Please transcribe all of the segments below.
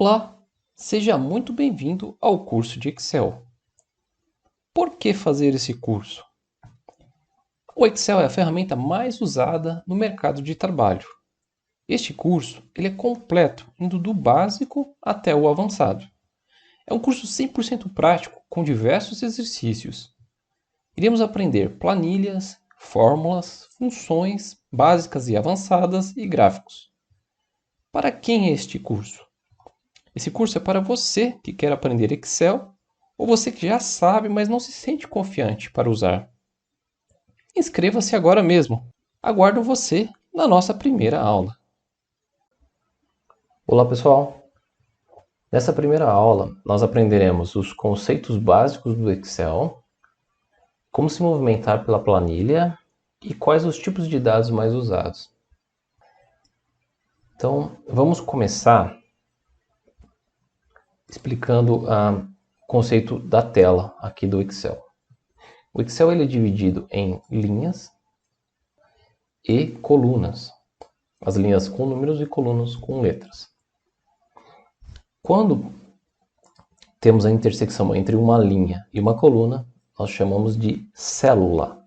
Olá, seja muito bem-vindo ao curso de Excel. Por que fazer esse curso? O Excel é a ferramenta mais usada no mercado de trabalho. Este curso ele é completo, indo do básico até o avançado. É um curso 100% prático, com diversos exercícios. Iremos aprender planilhas, fórmulas, funções básicas e avançadas e gráficos. Para quem é este curso? Esse curso é para você que quer aprender Excel ou você que já sabe, mas não se sente confiante para usar. Inscreva-se agora mesmo. Aguardo você na nossa primeira aula. Olá pessoal! Nessa primeira aula nós aprenderemos os conceitos básicos do Excel, como se movimentar pela planilha e quais os tipos de dados mais usados. Então vamos começar explicando o conceito da tela aqui do Excel. O Excel ele é dividido em linhas e colunas. As linhas com números e colunas com letras. Quando temos a intersecção entre uma linha e uma coluna, nós chamamos de célula.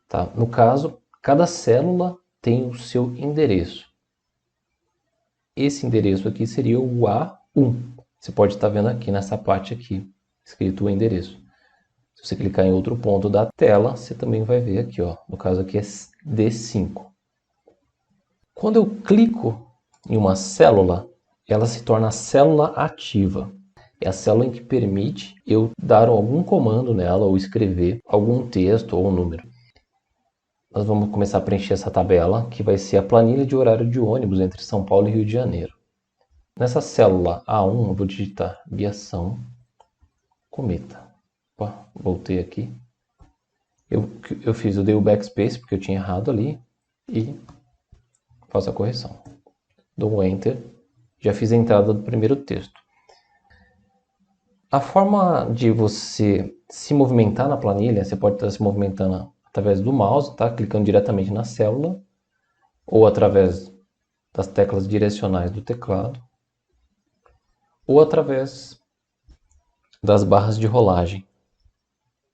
Tá? No caso, cada célula tem o seu endereço. Esse endereço aqui seria o A1. Você pode estar vendo aqui nessa parte aqui, escrito o endereço. Se você clicar em outro ponto da tela, você também vai ver aqui, ó. No caso aqui é D5. Quando eu clico em uma célula, ela se torna a célula ativa. É a célula em que permite eu dar algum comando nela ou escrever algum texto ou número. Nós vamos começar a preencher essa tabela, que vai ser a planilha de horário de ônibus entre São Paulo e Rio de Janeiro. Nessa célula A1, eu vou digitar viação cometa. Opa, voltei aqui. Eu dei o backspace porque eu tinha errado ali e faço a correção. Dou um Enter, já fiz a entrada do primeiro texto. A forma de você se movimentar na planilha, você pode estar se movimentando através do mouse, tá? Clicando diretamente na célula, ou através das teclas direcionais do teclado, ou através das barras de rolagem,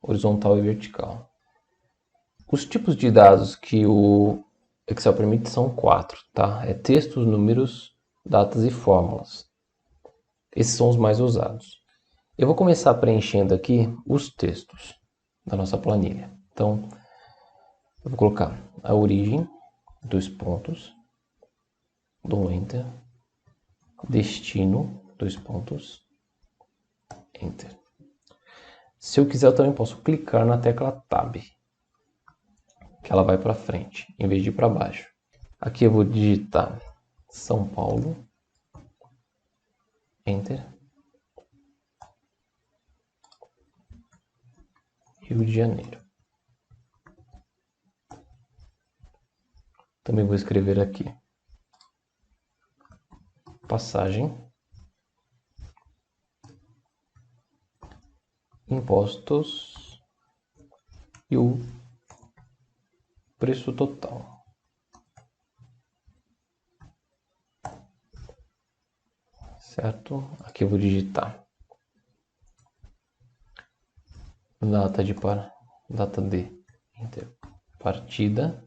horizontal e vertical. Os tipos de dados que o Excel permite são 4, tá? É textos, números, datas e fórmulas. Esses são os mais usados. Eu vou começar preenchendo aqui os textos da nossa planilha. Então, eu vou colocar a origem, 2 pontos, dou um Enter, destino, 2 pontos, Enter. Se eu quiser, eu também posso clicar na tecla Tab, que ela vai para frente, em vez de ir para baixo. Aqui eu vou digitar São Paulo, Enter, Rio de Janeiro. Também vou escrever aqui passagem, impostos e o preço total. Certo? Aqui eu vou digitar data de partida,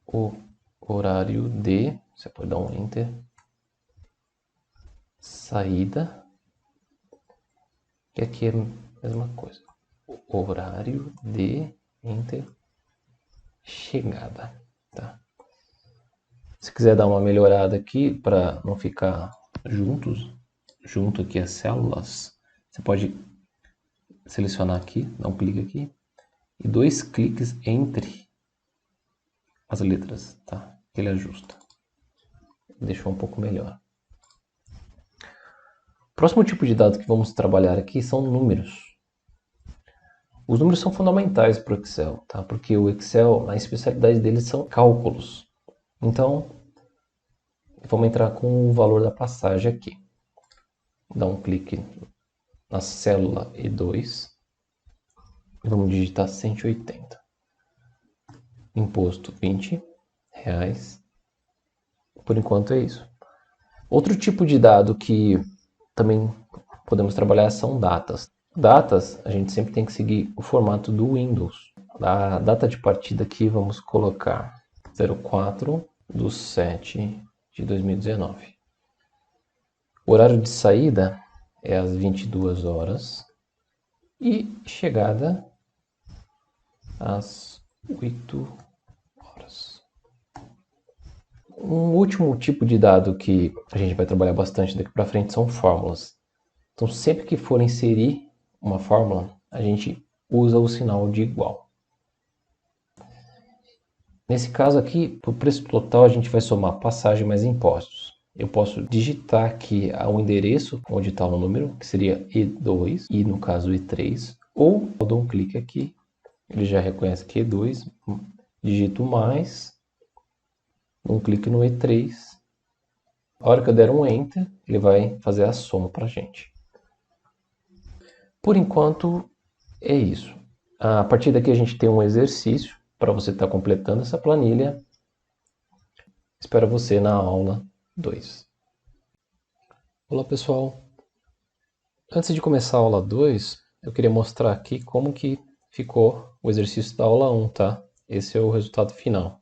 o horário de, você pode dar um Enter, saída, e aqui é a mesma coisa, o horário de, Enter, chegada, tá? Se quiser dar uma melhorada aqui para não ficar junto aqui as células, você pode selecionar aqui, dar um clique aqui e 2 cliques entre as letras, tá? Ele ajusta. Deixou um pouco melhor. O próximo tipo de dado que vamos trabalhar aqui são números. Os números são fundamentais para o Excel, tá? Porque o Excel, a especialidade dele são cálculos. Então, vamos entrar com o valor da passagem aqui. Dá um clique na célula E2 e vamos digitar 180. Imposto R$20. Por enquanto é isso. Outro tipo de dado que também podemos trabalhar são datas. Datas, a gente sempre tem que seguir o formato do Windows. A data de partida aqui vamos colocar 04/7/2019. O horário de saída é às 22 horas e chegada às 8 horas. Um último tipo de dado que a gente vai trabalhar bastante daqui para frente são fórmulas. Então, sempre que for inserir uma fórmula, a gente usa o sinal de igual. Nesse caso aqui, para o preço total, a gente vai somar passagem mais impostos. Eu posso digitar aqui o endereço onde está o número, que seria E2, e no caso E3, ou eu dou um clique aqui, ele já reconhece que é E2, digito mais, um clique no E3, a hora que eu der um Enter, ele vai fazer a soma para a gente. Por enquanto, é isso. A partir daqui a gente tem um exercício para você estar completando essa planilha. Espero você na aula 2. Olá pessoal, antes de começar a aula 2, eu queria mostrar aqui como que ficou o exercício da aula 1, tá? Esse é o resultado final.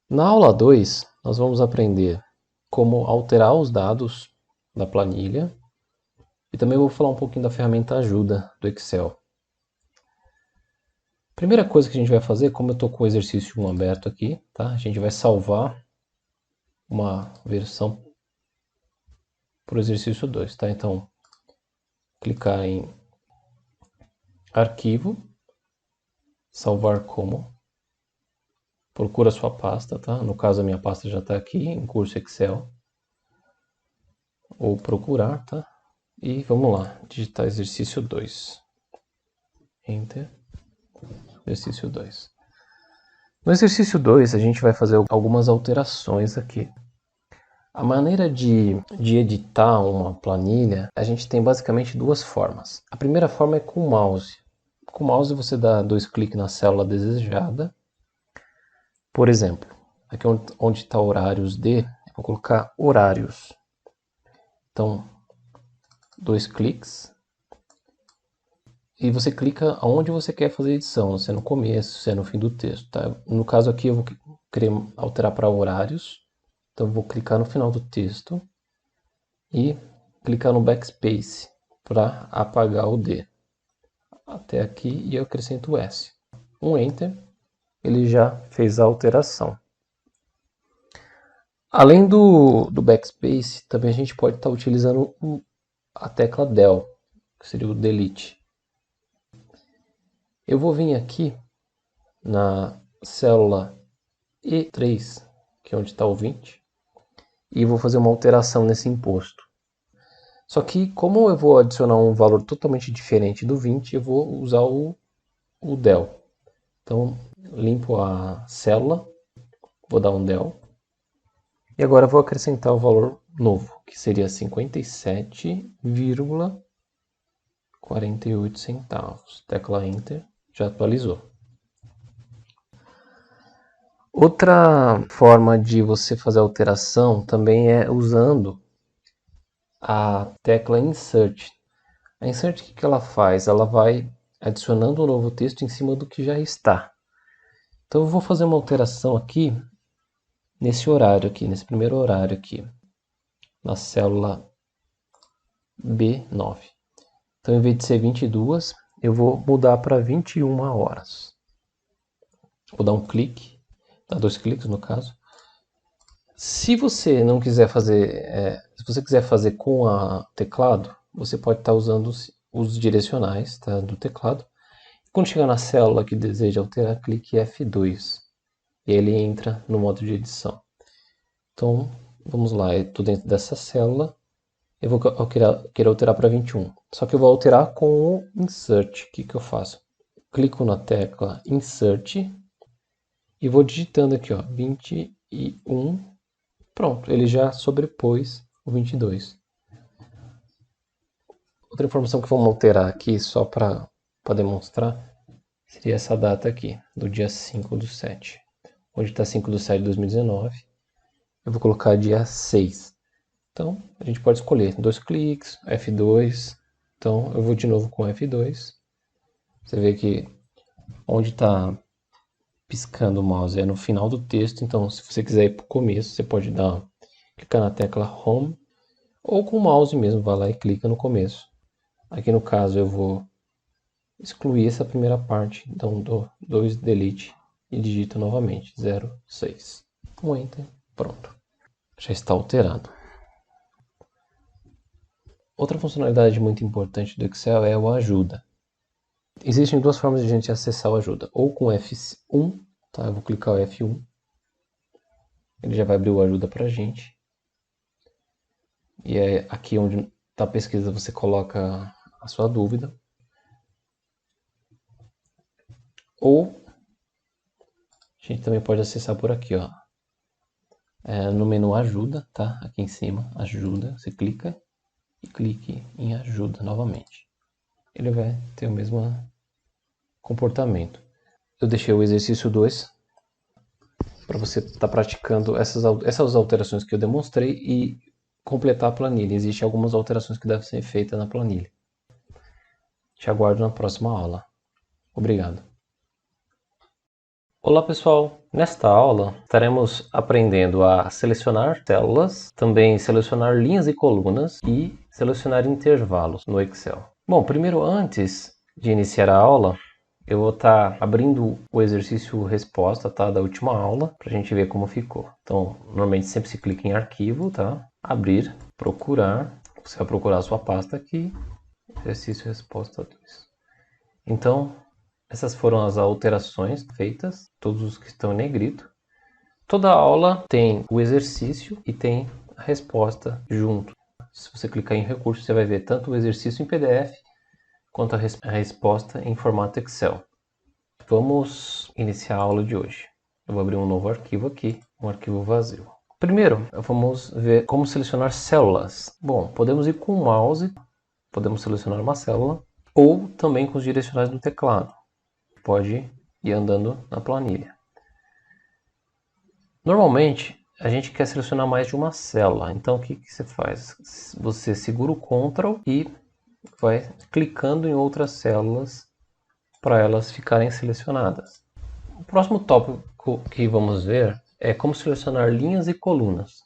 Na aula 2, nós vamos aprender como alterar os dados da planilha e também vou falar um pouquinho da ferramenta ajuda do Excel. Primeira coisa que a gente vai fazer, como eu estou com o exercício 1 aberto aqui, tá? A gente vai salvar uma versão para o exercício 2, tá? Então, clicar em Arquivo, Salvar como, procura a sua pasta, tá? No caso, a minha pasta já está aqui, em Curso Excel, ou Procurar, tá? E vamos lá, digitar exercício 2. Enter, exercício 2. No exercício 2, a gente vai fazer algumas alterações aqui. A maneira de editar uma planilha, a gente tem basicamente duas formas. A primeira forma é com o mouse. Com o mouse você dá 2 cliques na célula desejada. Por exemplo, aqui onde está horários de, eu vou colocar horários. Então, 2 cliques. E você clica aonde você quer fazer a edição, se é no começo, se é no fim do texto. Tá? No caso aqui eu vou querer alterar para horários. Então vou clicar no final do texto e clicar no backspace para apagar o D. Até aqui e eu acrescento o S. Um Enter, ele já fez a alteração. Além do backspace, também a gente pode estar utilizando a tecla Del, que seria o Delete. Eu vou vir aqui na célula E3, que é onde está o 20, e vou fazer uma alteração nesse imposto. Só que, como eu vou adicionar um valor totalmente diferente do 20, eu vou usar o del. Então, limpo a célula, vou dar um del. E agora vou acrescentar o valor novo, que seria 57,48 centavos. Tecla Enter, já atualizou. Outra forma de você fazer alteração também é usando a tecla Insert. A Insert, o que ela faz? Ela vai adicionando um novo texto em cima do que já está. Então eu vou fazer uma alteração aqui, nesse horário aqui, nesse primeiro horário aqui, na célula B9. Então, em vez de ser 22, eu vou mudar para 21 horas. Vou dar um clique, dar 2 cliques no caso. Se você não quiser fazer, se você quiser fazer com o teclado, você pode estar usando os direcionais, tá, do teclado. Quando chegar na célula que deseja alterar, clique F2 e ele entra no modo de edição. Então, vamos lá, eu estou dentro dessa célula, eu quero alterar para 21. Só que eu vou alterar com o Insert. O que eu faço? Clico na tecla Insert e vou digitando aqui, ó, 21. Pronto, ele já sobrepôs o 22. Outra informação que vamos alterar aqui, só para demonstrar, seria essa data aqui, do dia 5/7. Hoje está 5/7/2019. eu vou colocar dia 6. Então, a gente pode escolher 2 cliques, F2. Então, eu vou de novo com F2. Você vê que onde está piscando o mouse é no final do texto. Então, se você quiser ir para o começo, você pode clicar na tecla Home. Ou com o mouse mesmo, vai lá e clica no começo. Aqui no caso eu vou excluir essa primeira parte. Então, dou 2 Delete e digito novamente 06. Um Enter. Pronto. Já está alterado. Outra funcionalidade muito importante do Excel é o Ajuda. Existem duas formas de a gente acessar o Ajuda. Ou com F1, tá? Eu vou clicar o F1. Ele já vai abrir o Ajuda para a gente. E é aqui onde está a pesquisa, você coloca a sua dúvida. Ou a gente também pode acessar por aqui, ó. No menu Ajuda, tá? Aqui em cima, Ajuda, você clica e clique em Ajuda novamente. Ele vai ter o mesmo comportamento. Eu deixei o exercício 2 para você estar praticando essas alterações que eu demonstrei e completar a planilha. Existem algumas alterações que devem ser feitas na planilha. Te aguardo na próxima aula. Obrigado. Olá pessoal, nesta aula estaremos aprendendo a selecionar células, também selecionar linhas e colunas e selecionar intervalos no Excel. Bom, primeiro antes de iniciar a aula, eu vou estar abrindo o exercício resposta, tá, da última aula, para a gente ver como ficou. Então, normalmente sempre se clica em arquivo, tá? Abrir, procurar, você vai procurar a sua pasta aqui, exercício resposta 2. Então, essas foram as alterações feitas, todos os que estão em negrito. Toda aula tem o exercício e tem a resposta junto. Se você clicar em recursos, você vai ver tanto o exercício em PDF quanto a resposta em formato Excel. Vamos iniciar a aula de hoje. Eu vou abrir um novo arquivo aqui, um arquivo vazio. Primeiro, vamos ver como selecionar células. Bom, podemos ir com o mouse, podemos selecionar uma célula, ou também com os direcionais do teclado. Pode ir andando na planilha. Normalmente, a gente quer selecionar mais de uma célula. Então, o que você faz? Você segura o Ctrl e vai clicando em outras células para elas ficarem selecionadas. O próximo tópico que vamos ver é como selecionar linhas e colunas.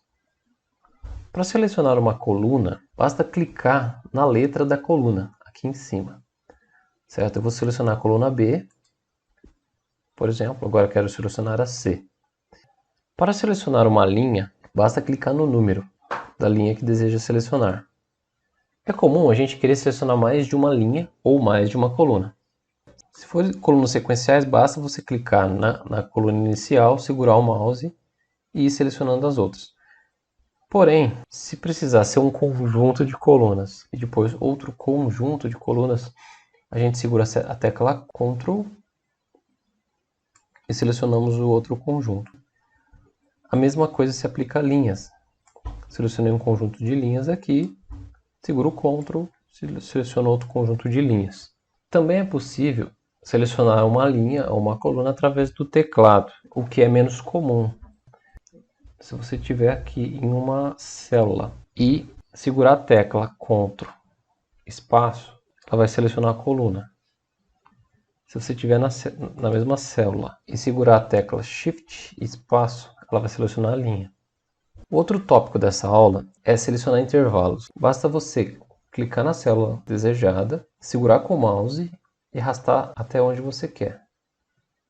Para selecionar uma coluna, basta clicar na letra da coluna, aqui em cima. Certo? Eu vou selecionar a coluna B, por exemplo, agora quero selecionar a C. Para selecionar uma linha, basta clicar no número da linha que deseja selecionar. É comum a gente querer selecionar mais de uma linha ou mais de uma coluna. Se for colunas sequenciais, basta você clicar na coluna inicial, segurar o mouse e ir selecionando as outras. Porém, se precisar ser um conjunto de colunas e depois outro conjunto de colunas, a gente segura a tecla Ctrl e selecionamos o outro conjunto. A mesma coisa se aplica a linhas. Selecionei um conjunto de linhas aqui, seguro o Ctrl, seleciono outro conjunto de linhas. Também é possível selecionar uma linha ou uma coluna através do teclado, o que é menos comum. Se você estiver aqui em uma célula e segurar a tecla Ctrl, espaço, ela vai selecionar a coluna. Se você estiver na mesma célula e segurar a tecla Shift, espaço, ela vai selecionar a linha. O outro tópico dessa aula é selecionar intervalos. Basta você clicar na célula desejada, segurar com o mouse e arrastar até onde você quer.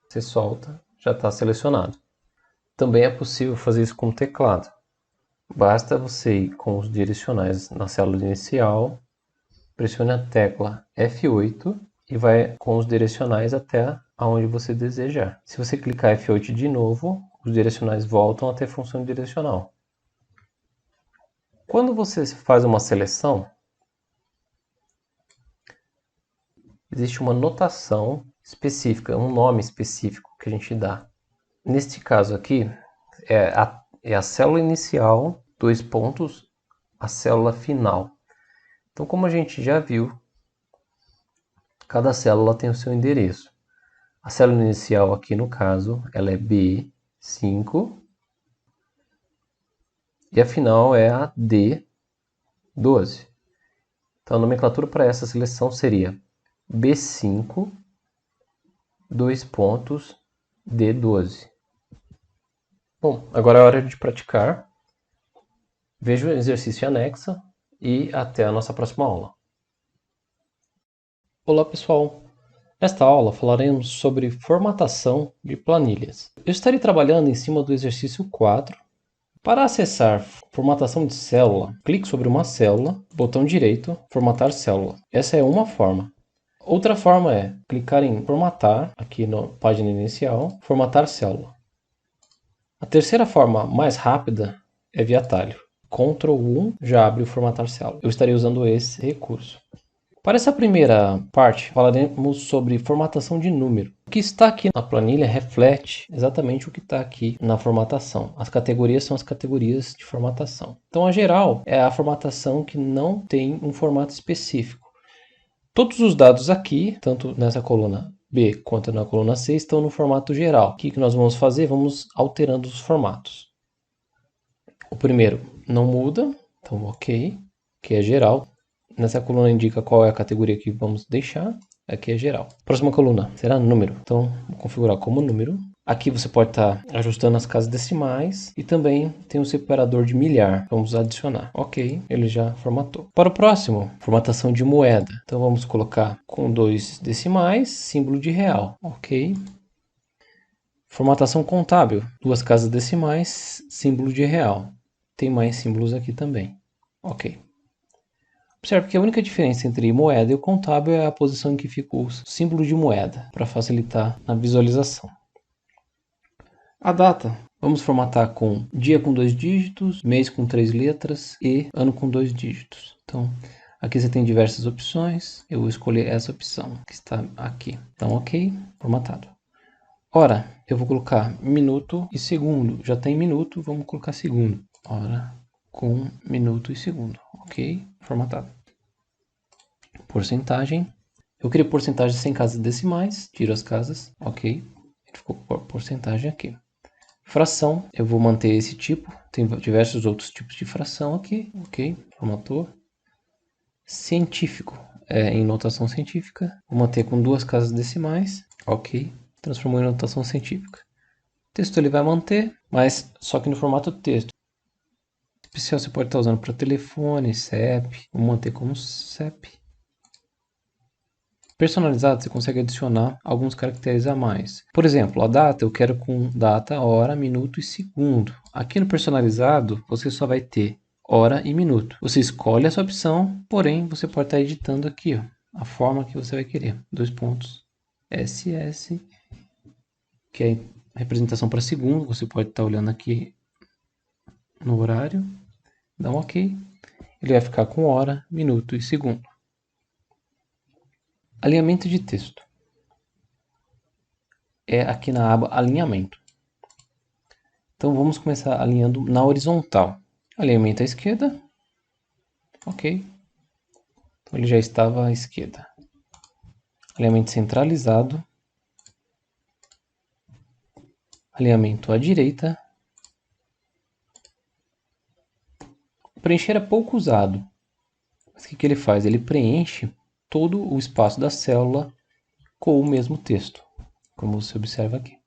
Você solta, já está selecionado. Também é possível fazer isso com o teclado. Basta você ir com os direcionais na célula inicial, pressione a tecla F8 e vai com os direcionais até aonde você desejar. Se você clicar F8 de novo, os direcionais voltam a ter função direcional. Quando você faz uma seleção, existe uma notação específica, um nome específico que a gente dá. Neste caso aqui, é a célula inicial, 2 pontos, a célula final. Então, como a gente já viu, cada célula tem o seu endereço. A célula inicial aqui, no caso, ela é B5. E a final é a D12. Então a nomenclatura para essa seleção seria B5, dois pontos, D12. Bom, agora é hora de praticar. Veja o exercício anexo e até a nossa próxima aula. Olá pessoal! Nesta aula falaremos sobre formatação de planilhas. Eu estarei trabalhando em cima do exercício 4. Para acessar formatação de célula, clique sobre uma célula, botão direito, formatar célula. Essa é uma forma. Outra forma é clicar em formatar, aqui na página inicial, formatar célula. A terceira forma mais rápida é via atalho. Ctrl 1 já abre o formatar célula. Eu estarei usando esse recurso. Para essa primeira parte, falaremos sobre formatação de número. O que está aqui na planilha reflete exatamente o que está aqui na formatação. As categorias são as categorias de formatação. Então, a geral é a formatação que não tem um formato específico. Todos os dados aqui, tanto nessa coluna B quanto na coluna C, estão no formato geral. O que nós vamos fazer? Vamos alterando os formatos. O primeiro não muda, então ok, que é geral. Nessa coluna indica qual é a categoria que vamos deixar. Aqui é geral. Próxima coluna será número. Então, vou configurar como número. Aqui você pode estar ajustando as casas decimais. E também tem um separador de milhar. Vamos adicionar. Ok, ele já formatou. Para o próximo, formatação de moeda. Então, vamos colocar com 2 decimais, símbolo de real. Ok. Formatação contábil. 2 casas decimais, símbolo de real. Tem mais símbolos aqui também. Ok. Observe que a única diferença entre moeda e o contábil é a posição em que fica o símbolo de moeda, para facilitar na visualização. A data, vamos formatar com dia com 2 dígitos, mês com 3 letras e ano com 2 dígitos. Então, aqui você tem diversas opções, eu vou escolher essa opção que está aqui. Então, ok, formatado. Hora, eu vou colocar minuto e segundo, já tem minuto, vamos colocar segundo. Hora com minuto e segundo, ok, formatado. Porcentagem, eu queria porcentagem sem casas decimais, tiro as casas, ok, ele ficou por porcentagem aqui. Fração, eu vou manter esse tipo, tem diversos outros tipos de fração aqui, ok, formatou. Científico, em notação científica, vou manter com 2 casas decimais, ok, transformou em notação científica. O texto ele vai manter, mas só que no formato texto. Especial você pode estar usando para telefone, CEP, vou manter como CEP. Personalizado, você consegue adicionar alguns caracteres a mais. Por exemplo, a data eu quero com data, hora, minuto e segundo. Aqui no personalizado, você só vai ter hora e minuto. Você escolhe essa opção, porém você pode estar editando aqui, ó, a forma que você vai querer. 2 pontos SS, que é a representação para segundo. Você pode estar olhando aqui no horário, dá um OK. Ele vai ficar com hora, minuto e segundo. Alinhamento de texto. É aqui na aba alinhamento. Então vamos começar alinhando na horizontal. Alinhamento à esquerda. Ok. Então ele já estava à esquerda. Alinhamento centralizado. Alinhamento à direita. Preencher é pouco usado. Mas o que ele faz? Ele preenche todo o espaço da célula com o mesmo texto, como você observa aqui.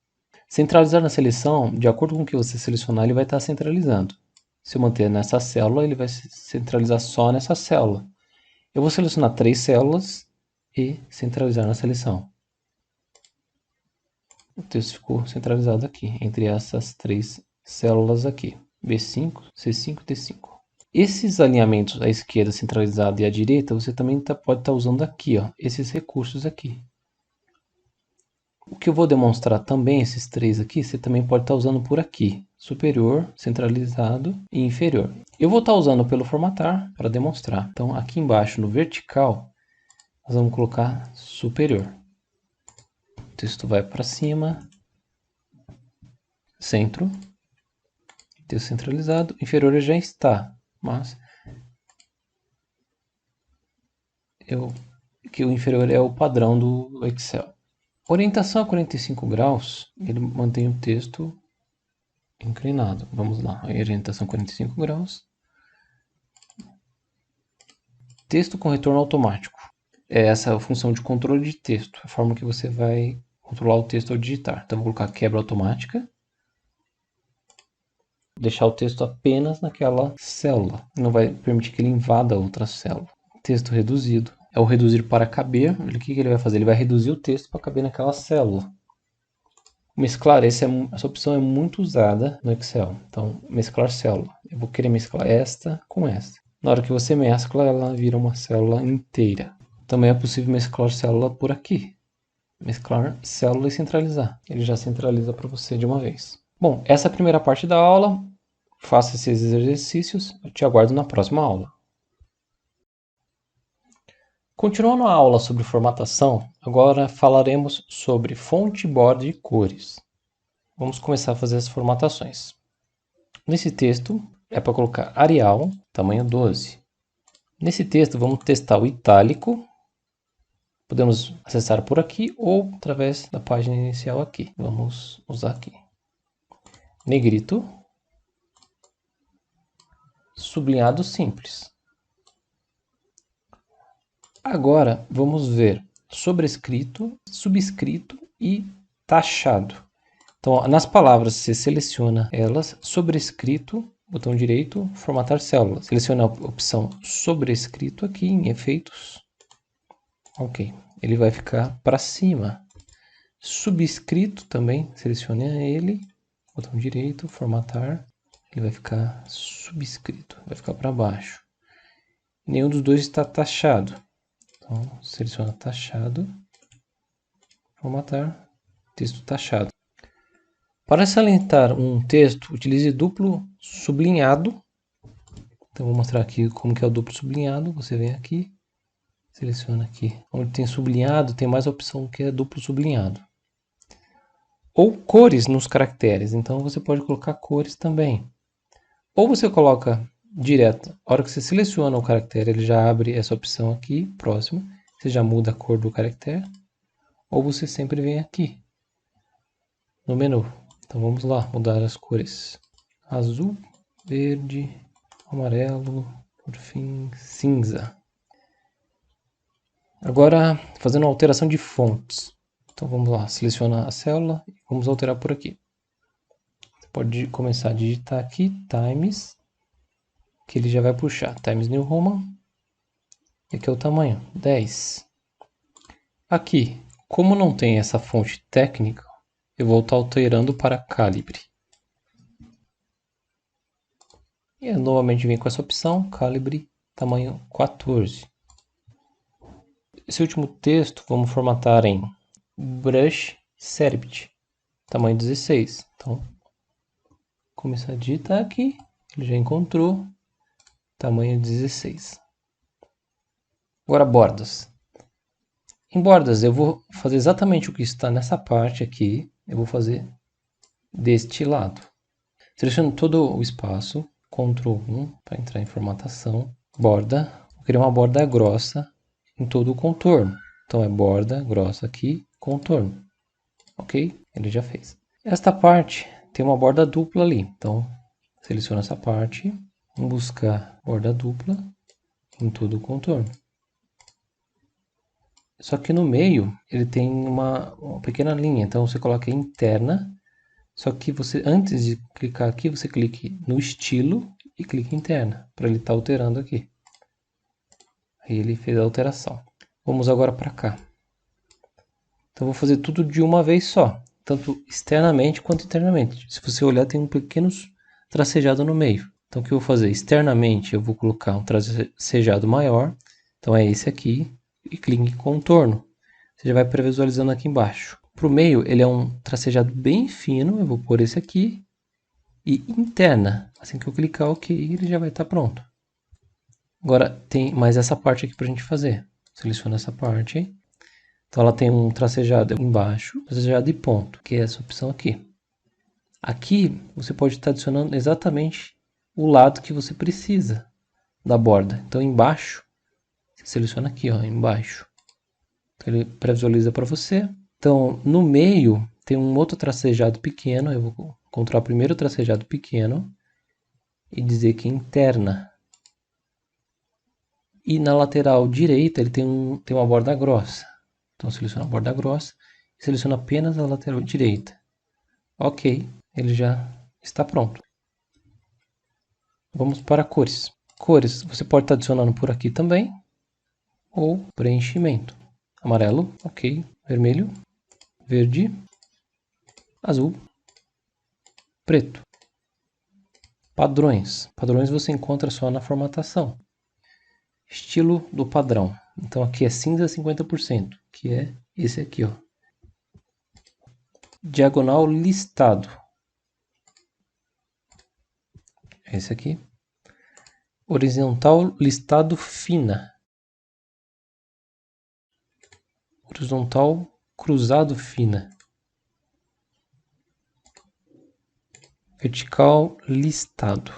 Centralizar na seleção, de acordo com o que você selecionar, ele vai estar centralizando. Se eu manter nessa célula, ele vai centralizar só nessa célula. Eu vou selecionar 3 células e centralizar na seleção. O texto ficou centralizado aqui, entre essas 3 células aqui, B5, C5 e D5. Esses alinhamentos à esquerda centralizado e à direita, você também pode estar usando aqui, ó, esses recursos aqui. O que eu vou demonstrar também, esses 3 aqui, você também pode estar usando por aqui. Superior, centralizado e inferior. Eu vou estar usando pelo formatar para demonstrar. Então aqui embaixo no vertical, nós vamos colocar superior. O texto vai para cima, centro, texto centralizado, inferior já está, mas que o inferior é o padrão do Excel. Orientação a 45 graus, ele mantém o texto inclinado. Vamos lá, orientação 45 graus. Texto com retorno automático. Essa é a função de controle de texto, a forma que você vai controlar o texto ao digitar. Então, vou colocar quebra automática. Deixar o texto apenas naquela célula. Não vai permitir que ele invada outra célula. Texto reduzido. É o reduzir para caber. O que ele vai fazer? Ele vai reduzir o texto para caber naquela célula. Mesclar, essa opção é muito usada no Excel. Então, mesclar célula. Eu vou querer mesclar esta com esta. Na hora que você mescla, ela vira uma célula inteira. Também é possível mesclar célula por aqui. Mesclar célula e centralizar. Ele já centraliza para você de uma vez. Bom, essa é a primeira parte da aula. Faça esses exercícios. Eu te aguardo na próxima aula. Continuando a aula sobre formatação, agora falaremos sobre fonte, borda e cores. Vamos começar a fazer as formatações. Nesse texto é para colocar Arial, tamanho 12. Nesse texto vamos testar o itálico. Podemos acessar por aqui ou através da página inicial aqui. Vamos usar aqui. Negrito. Sublinhado simples. Agora vamos ver sobrescrito, subscrito e taxado. Então, nas palavras, você seleciona elas, sobrescrito, botão direito, formatar células. Seleciona a opção sobrescrito aqui em efeitos. Ok, ele vai ficar para cima. Subscrito também, selecione ele, botão direito, formatar. Ele vai ficar subscrito, vai ficar para baixo. Nenhum dos dois está taxado. Então, seleciona taxado, formatar, texto taxado. Para salientar um texto, utilize duplo sublinhado. Então, vou mostrar aqui como que é o duplo sublinhado. Você vem aqui, seleciona aqui. Onde tem sublinhado, tem mais a opção que é duplo sublinhado. Ou cores nos caracteres. Então, você pode colocar cores também. Ou você coloca direto. A hora que você seleciona o caractere, ele já abre essa opção aqui, próximo. Você já muda a cor do caractere. Ou você sempre vem aqui, no menu. Então vamos lá, mudar as cores. Azul, verde, amarelo, por fim, cinza. Agora, fazendo a alteração de fontes. Então vamos lá, seleciona a célula e vamos alterar por aqui. Você pode começar a digitar aqui, Times, que ele já vai puxar. Times New Roman. E aqui é o tamanho, 10. Aqui, como não tem essa fonte técnica, eu vou estar alterando para calibre. E eu novamente venho com essa opção, calibre, tamanho 14. Esse último texto vamos formatar em Brush Cerbit, tamanho 16. Então, começar a digitar aqui, ele já encontrou, tamanho 16. Agora bordas. Em bordas eu vou fazer exatamente o que está nessa parte aqui, eu vou fazer deste lado. Seleciono todo o espaço, Ctrl 1 para entrar em formatação, borda, vou criar uma borda grossa em todo o contorno. Então é borda grossa aqui, contorno. Ok? Ele já fez. Esta parte tem uma borda dupla ali, então seleciono essa parte, vamos buscar borda dupla em todo o contorno. Só que no meio ele tem uma pequena linha, então você coloca interna. Só que você, antes de clicar aqui, você clique no estilo e clique interna, para ele estar alterando aqui. Aí ele fez a alteração. Vamos agora para cá. Então vou fazer tudo de uma vez só, tanto externamente quanto internamente. Se você olhar, tem um pequeno tracejado no meio. Então o que eu vou fazer? Externamente eu vou colocar um tracejado maior, então é esse aqui, e clique em contorno. Você já vai previsualizando aqui embaixo. Para o meio, ele é um tracejado bem fino, eu vou pôr esse aqui. E interna, assim que eu clicar OK, ele já vai estar pronto. Agora tem mais essa parte aqui para a gente fazer. Seleciona essa parte. Então ela tem um tracejado embaixo, tracejado e ponto, que é essa opção aqui. Aqui você pode estar adicionando exatamente o lado que você precisa da borda. Então embaixo, você seleciona aqui, ó, embaixo. Então, ele previsualiza para você. Então no meio tem um outro tracejado pequeno, eu vou encontrar o primeiro tracejado pequeno e dizer que interna. E na lateral direita ele tem uma borda grossa. Então seleciono a borda grossa e seleciono apenas a lateral direita. Ok, ele já está pronto. Vamos para cores. Cores, você pode estar adicionando por aqui também, ou preenchimento. Amarelo, ok. Vermelho, verde, azul, preto. Padrões. Padrões você encontra só na formatação. Estilo do padrão. Então aqui é cinza 50%, que é esse aqui, ó. Diagonal listado. Esse aqui. Horizontal listado fina. Horizontal cruzado fina. Vertical listado.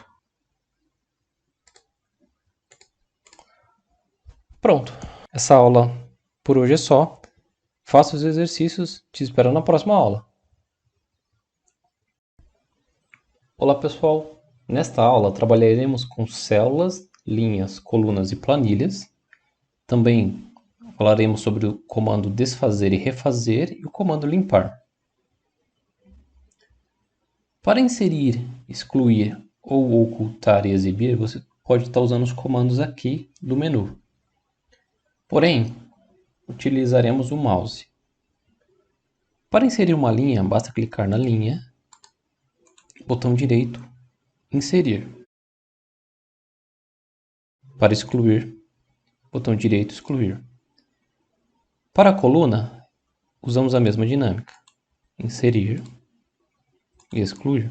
Pronto. Essa aula por hoje é só. Faça os exercícios. Te espero na próxima aula. Olá pessoal. Nesta aula trabalharemos com células, linhas, colunas e planilhas. Também falaremos sobre o comando desfazer e refazer e o comando limpar. Para inserir, excluir ou ocultar e exibir, você pode estar usando os comandos aqui do menu. Porém, utilizaremos o mouse. Para inserir uma linha, basta clicar na linha, botão direito, inserir. Para excluir, botão direito, excluir. Para a coluna, usamos a mesma dinâmica. Inserir e excluir.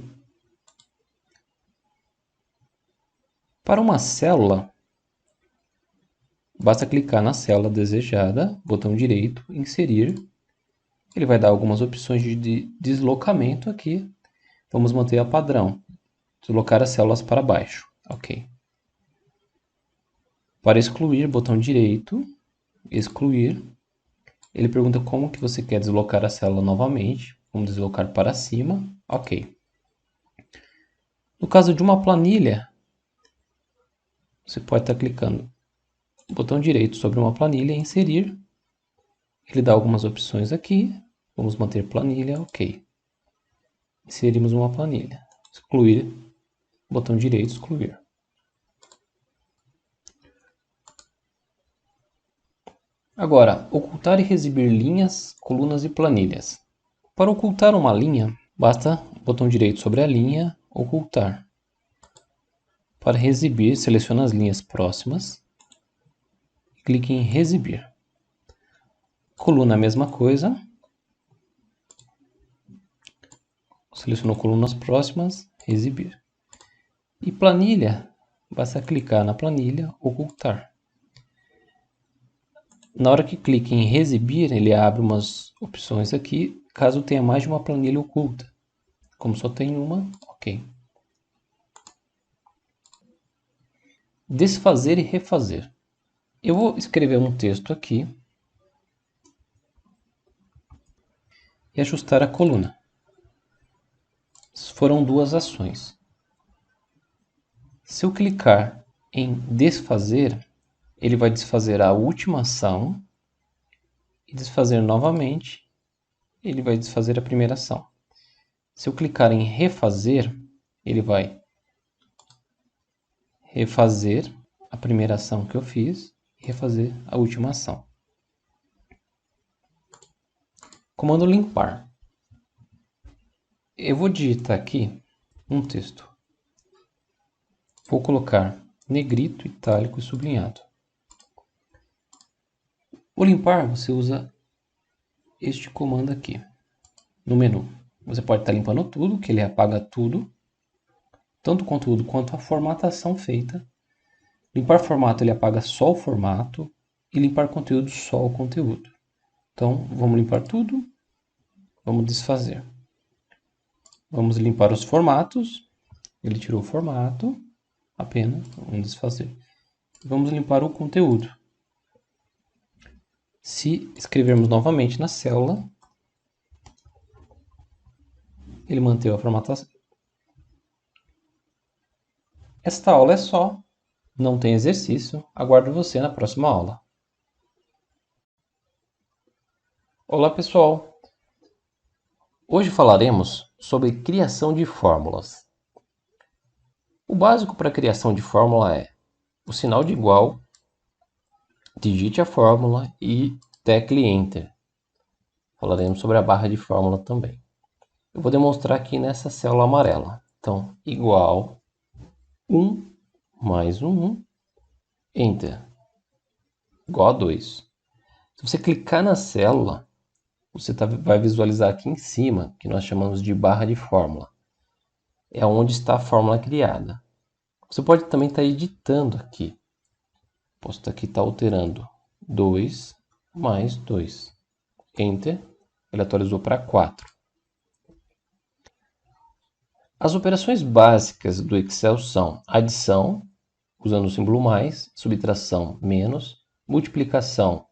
Para uma célula, basta clicar na célula desejada, botão direito, inserir. Ele vai dar algumas opções de deslocamento aqui. Vamos manter a padrão. Deslocar as células para baixo. Ok. Para excluir, botão direito, excluir. Ele pergunta como que você quer deslocar a célula novamente. Vamos deslocar para cima. Ok. No caso de uma planilha, você pode estar clicando botão direito sobre uma planilha e inserir. Ele dá algumas opções aqui. Vamos manter planilha, ok. Inserimos uma planilha. Excluir, botão direito, excluir. Agora, ocultar e exibir linhas, colunas e planilhas. Para ocultar uma linha, basta botão direito sobre a linha, ocultar. Para exibir, selecione as linhas próximas. Clique em exibir. Coluna, a mesma coisa. Selecionou colunas próximas, exibir. E planilha, basta clicar na planilha, ocultar. Na hora que clique em exibir, ele abre umas opções aqui, caso tenha mais de uma planilha oculta. Como só tem uma, ok. Desfazer e refazer. Eu vou escrever um texto aqui e ajustar a coluna. Foram duas ações. Se eu clicar em desfazer, ele vai desfazer a última ação e desfazer novamente, ele vai desfazer a primeira ação. Se eu clicar em refazer, ele vai refazer a primeira ação que eu fiz e refazer a última ação. Comando limpar. Eu vou digitar aqui um texto. Vou colocar negrito, itálico e sublinhado. O limpar você usa este comando aqui no menu. Você pode estar limpando tudo, que ele apaga tudo, tanto o conteúdo quanto a formatação feita. Limpar formato, ele apaga só o formato, e limpar conteúdo, só o conteúdo. Então, vamos limpar tudo, vamos desfazer. Vamos limpar os formatos, ele tirou o formato, apenas, vamos desfazer. Vamos limpar o conteúdo. Se escrevermos novamente na célula, ele manteve a formatação. Esta aula é só, não tem exercício. Aguardo você na próxima aula. Olá, pessoal! Hoje falaremos sobre criação de fórmulas. O básico para a criação de fórmula é o sinal de igual, digite a fórmula e tecle Enter. Falaremos sobre a barra de fórmula também. Eu vou demonstrar aqui nessa célula amarela. Então, igual 1 mais 1, Enter, igual a 2. Se você clicar na célula, você vai visualizar aqui em cima, que nós chamamos de barra de fórmula. É onde está a fórmula criada. Você pode também estar editando aqui. Posso aqui estar alterando 2 mais 2. Enter, ele atualizou para 4. As operações básicas do Excel são adição, usando o símbolo mais, subtração, menos, multiplicação,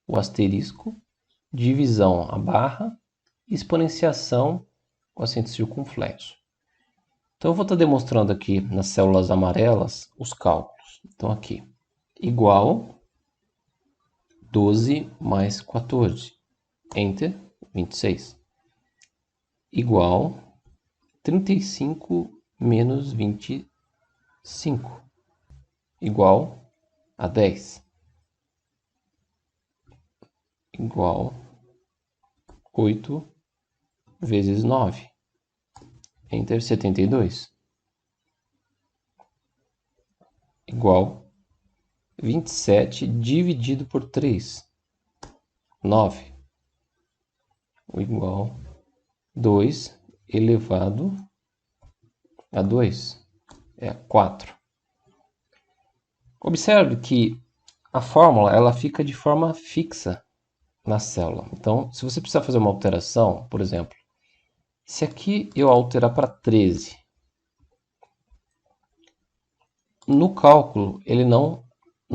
o asterisco, divisão, a barra, exponenciação, o acento circunflexo. Então, eu vou estar demonstrando aqui nas células amarelas os cálculos. Então, aqui, igual 12 mais 14, Enter, 26, igual 35 menos 25, igual a 10, igual 8 vezes 9, Enter, 72, igual 27 dividido por 3, 9, igual 2 elevado a 2, é 4. Observe que a fórmula ela fica de forma fixa na célula. Então, se você precisar fazer uma alteração, por exemplo, se aqui eu alterar para 13, no cálculo ele não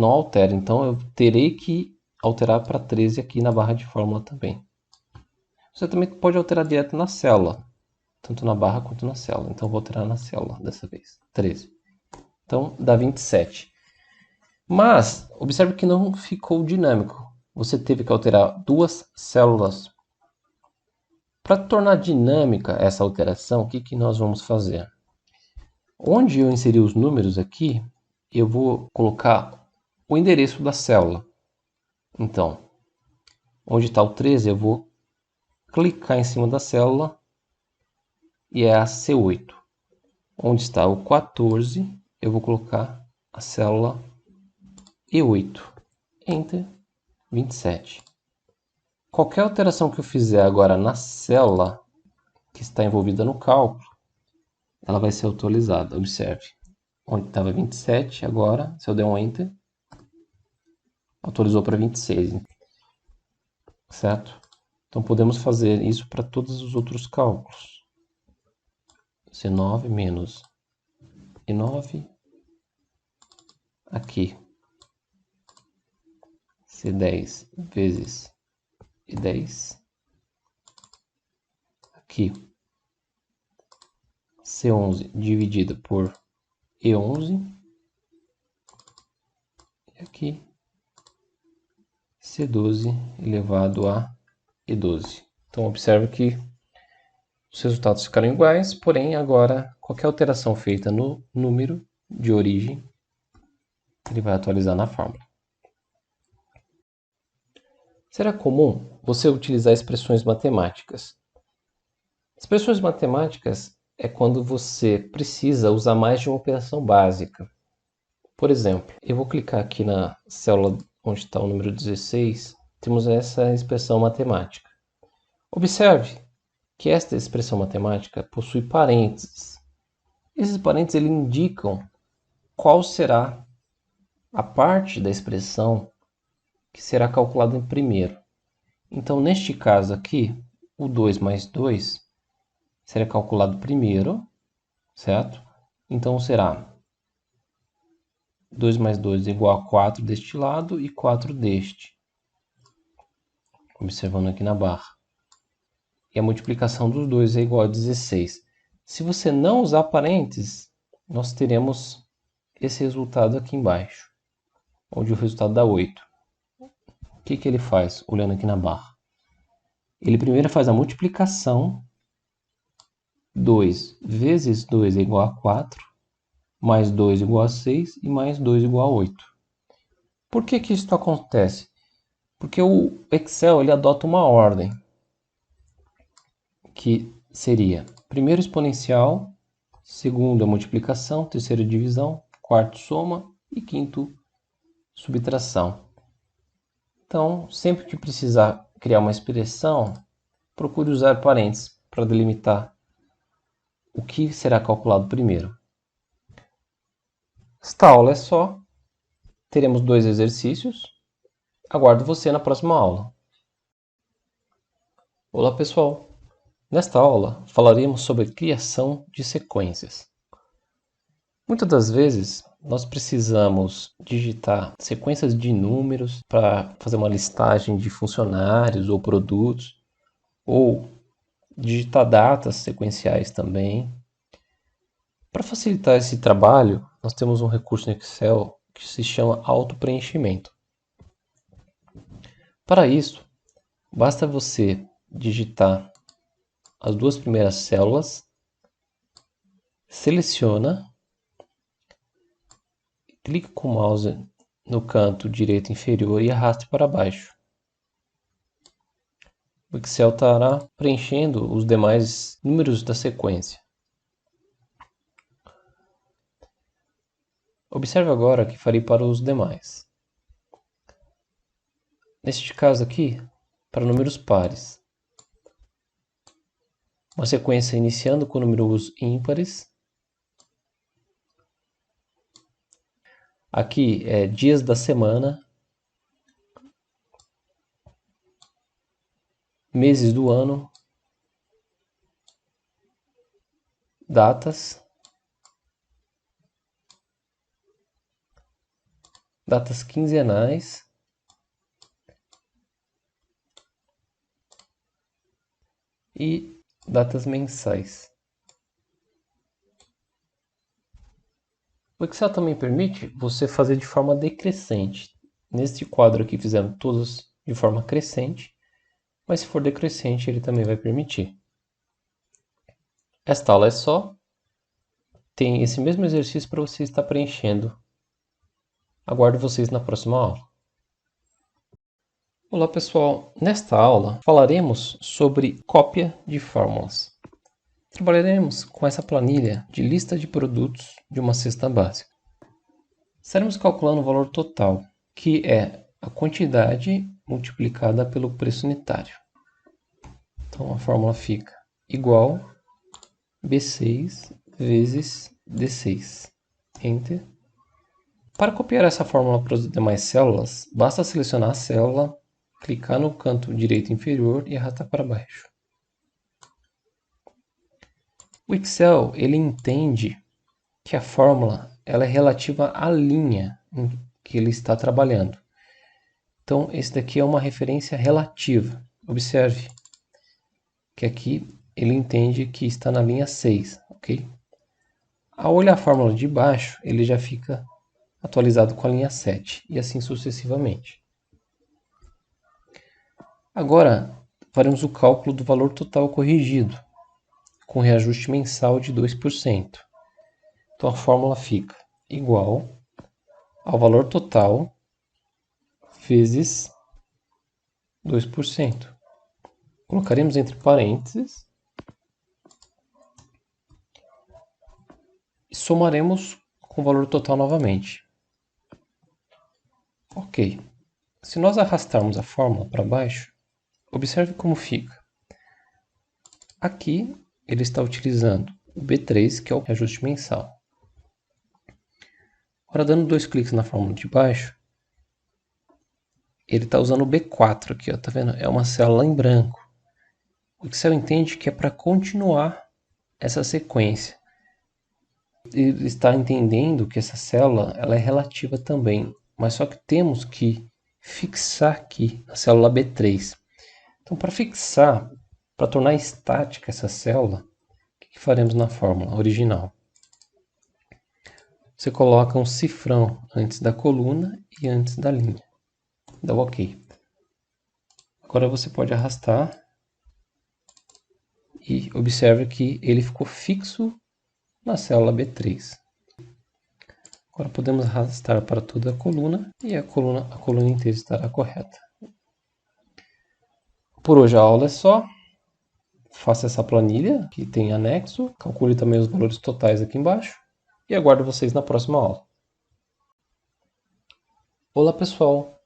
altera, então eu terei que alterar para 13 aqui na barra de fórmula também. Você também pode alterar direto na célula, tanto na barra quanto na célula. Então eu vou alterar na célula dessa vez, 13. Então dá 27. Mas observe que não ficou dinâmico. Você teve que alterar duas células. Para tornar dinâmica essa alteração, o que nós vamos fazer? Onde eu inseri os números aqui, eu vou colocar o endereço da célula. Então, onde está o 13, eu vou clicar em cima da célula e é a C8. Onde está o 14, eu vou colocar a célula E8. Enter, 27. Qualquer alteração que eu fizer agora na célula que está envolvida no cálculo, ela vai ser atualizada. Observe. Onde estava 27, agora, se eu der um Enter, atualizou para 26. Certo? Então podemos fazer isso para todos os outros cálculos. C9 menos E9. Aqui. C10 vezes E10. Aqui. C11 dividido por E11. E aqui. C12 elevado a E12. Então observe que os resultados ficaram iguais, porém agora qualquer alteração feita no número de origem, ele vai atualizar na fórmula. Será comum você utilizar expressões matemáticas. Expressões matemáticas é quando você precisa usar mais de uma operação básica. Por exemplo, eu vou clicar aqui na célula onde está o número 16, temos essa expressão matemática. Observe que esta expressão matemática possui parênteses. Esses parênteses eles indicam qual será a parte da expressão que será calculada em primeiro. Então, neste caso aqui, o 2 mais 2 será calculado primeiro, certo? Então, será 2 mais 2 igual a 4 deste lado e 4 deste. Observando aqui na barra. e a multiplicação dos dois é igual a 16. Se você não usar parênteses, nós teremos esse resultado aqui embaixo, onde o resultado dá 8. O que ele faz, olhando aqui na barra? Ele primeiro faz a multiplicação, 2 vezes 2 é igual a 4, mais 2 igual a 6 e mais 2 igual a 8. Por que isso acontece? Porque o Excel ele adota uma ordem, que seria primeiro exponencial, segundo a multiplicação, terceiro divisão, quarto soma e quinto subtração. Então, sempre que precisar criar uma expressão, procure usar parênteses para delimitar o que será calculado primeiro. Esta aula é só. Teremos 2 exercícios. Aguardo você na próxima aula. Olá, pessoal! Nesta aula, falaremos sobre criação de sequências. Muitas das vezes, nós precisamos digitar sequências de números para fazer uma listagem de funcionários ou produtos, ou digitar datas sequenciais também. Para facilitar esse trabalho, nós temos um recurso no Excel que se chama autopreenchimento. Para isso, basta você digitar as duas primeiras células, seleciona, clica com o mouse no canto direito inferior e arraste para baixo. O Excel estará preenchendo os demais números da sequência. Observe agora que farei para os demais. Neste caso aqui, para números pares. Uma sequência iniciando com números ímpares. Aqui é dias da semana, meses do ano, datas quinzenais e datas mensais. O Excel também permite você fazer de forma decrescente. Neste quadro aqui fizemos todos de forma crescente, mas se for decrescente ele também vai permitir. Esta aula é só. Tem esse mesmo exercício para você estar preenchendo. Aguardo vocês na próxima aula. Olá, pessoal! Nesta aula falaremos sobre cópia de fórmulas. Trabalharemos com essa planilha de lista de produtos de uma cesta básica. Estaremos calculando o valor total, que é a quantidade multiplicada pelo preço unitário. Então a fórmula fica igual B6 vezes D6. Enter. Para copiar essa fórmula para as demais células, basta selecionar a célula, clicar no canto direito inferior e arrastar para baixo. O Excel ele entende que a fórmula ela é relativa à linha em que ele está trabalhando. Então, esse daqui é uma referência relativa. Observe que aqui ele entende que está na linha 6, ok? Ao olhar a fórmula de baixo, ele já fica atualizado com a linha 7, e assim sucessivamente. Agora, faremos o cálculo do valor total corrigido, com reajuste mensal de 2%. Então a fórmula fica igual ao valor total vezes 2%. Colocaremos entre parênteses e somaremos com o valor total novamente. Ok. Se nós arrastarmos a fórmula para baixo, observe como fica. Aqui ele está utilizando o B3, que é o reajuste mensal. Agora, dando 2 cliques na fórmula de baixo, ele está usando o B4 aqui, ó, tá vendo? É uma célula em branco. O Excel entende que é para continuar essa sequência. Ele está entendendo que essa célula ela é relativa também, mas só que temos que fixar aqui a célula B3. Então, para fixar, Para tornar estática essa célula, o que faremos na fórmula original? Você coloca um cifrão antes da coluna e antes da linha. Dá o OK. Agora você pode arrastar e observe que ele ficou fixo na célula B3. Agora podemos arrastar para toda a coluna e a coluna inteira estará correta. Por hoje a aula é só. Faça essa planilha que tem anexo, calcule também os valores totais aqui embaixo e aguardo vocês na próxima aula. Olá pessoal!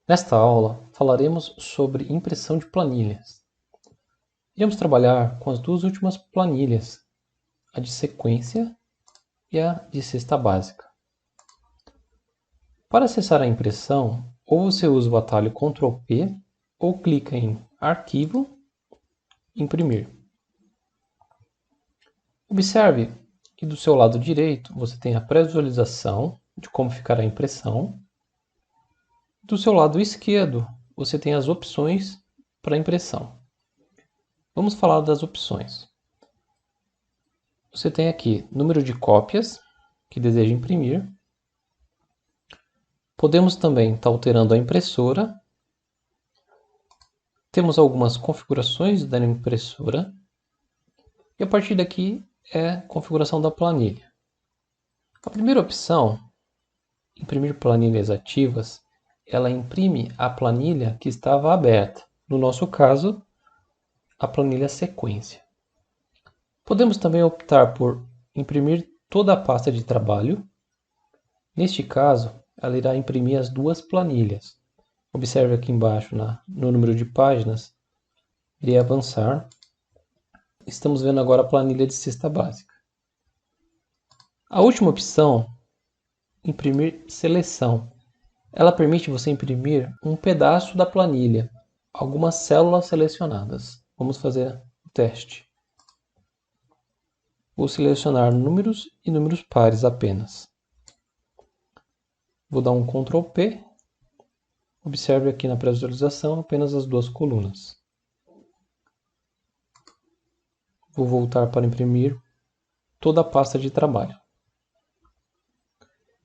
Nesta aula falaremos sobre impressão de planilhas. Iremos trabalhar com as duas últimas planilhas, a de sequência e a de cesta básica. Para acessar a impressão, ou você usa o atalho Ctrl P ou clica em Arquivo, Imprimir. Observe que do seu lado direito você tem a pré-visualização de como ficará a impressão. Do seu lado esquerdo você tem as opções para impressão. Vamos falar das opções. Você tem aqui número de cópias que deseja imprimir. Podemos também estar alterando a impressora. Temos algumas configurações da impressora. E a partir daqui é a configuração da planilha. A primeira opção, imprimir planilhas ativas, ela imprime a planilha que estava aberta. No nosso caso, a planilha sequência. Podemos também optar por imprimir toda a pasta de trabalho. Neste caso, ela irá imprimir as duas planilhas. Observe aqui embaixo no número de páginas, irei avançar. Estamos vendo agora a planilha de cesta básica. A última opção, imprimir seleção. Ela permite você imprimir um pedaço da planilha, algumas células selecionadas. Vamos fazer o teste. Vou selecionar números e números pares apenas. Vou dar um Ctrl P. Observe aqui na pré-visualização apenas as duas colunas. Vou voltar para imprimir toda a pasta de trabalho.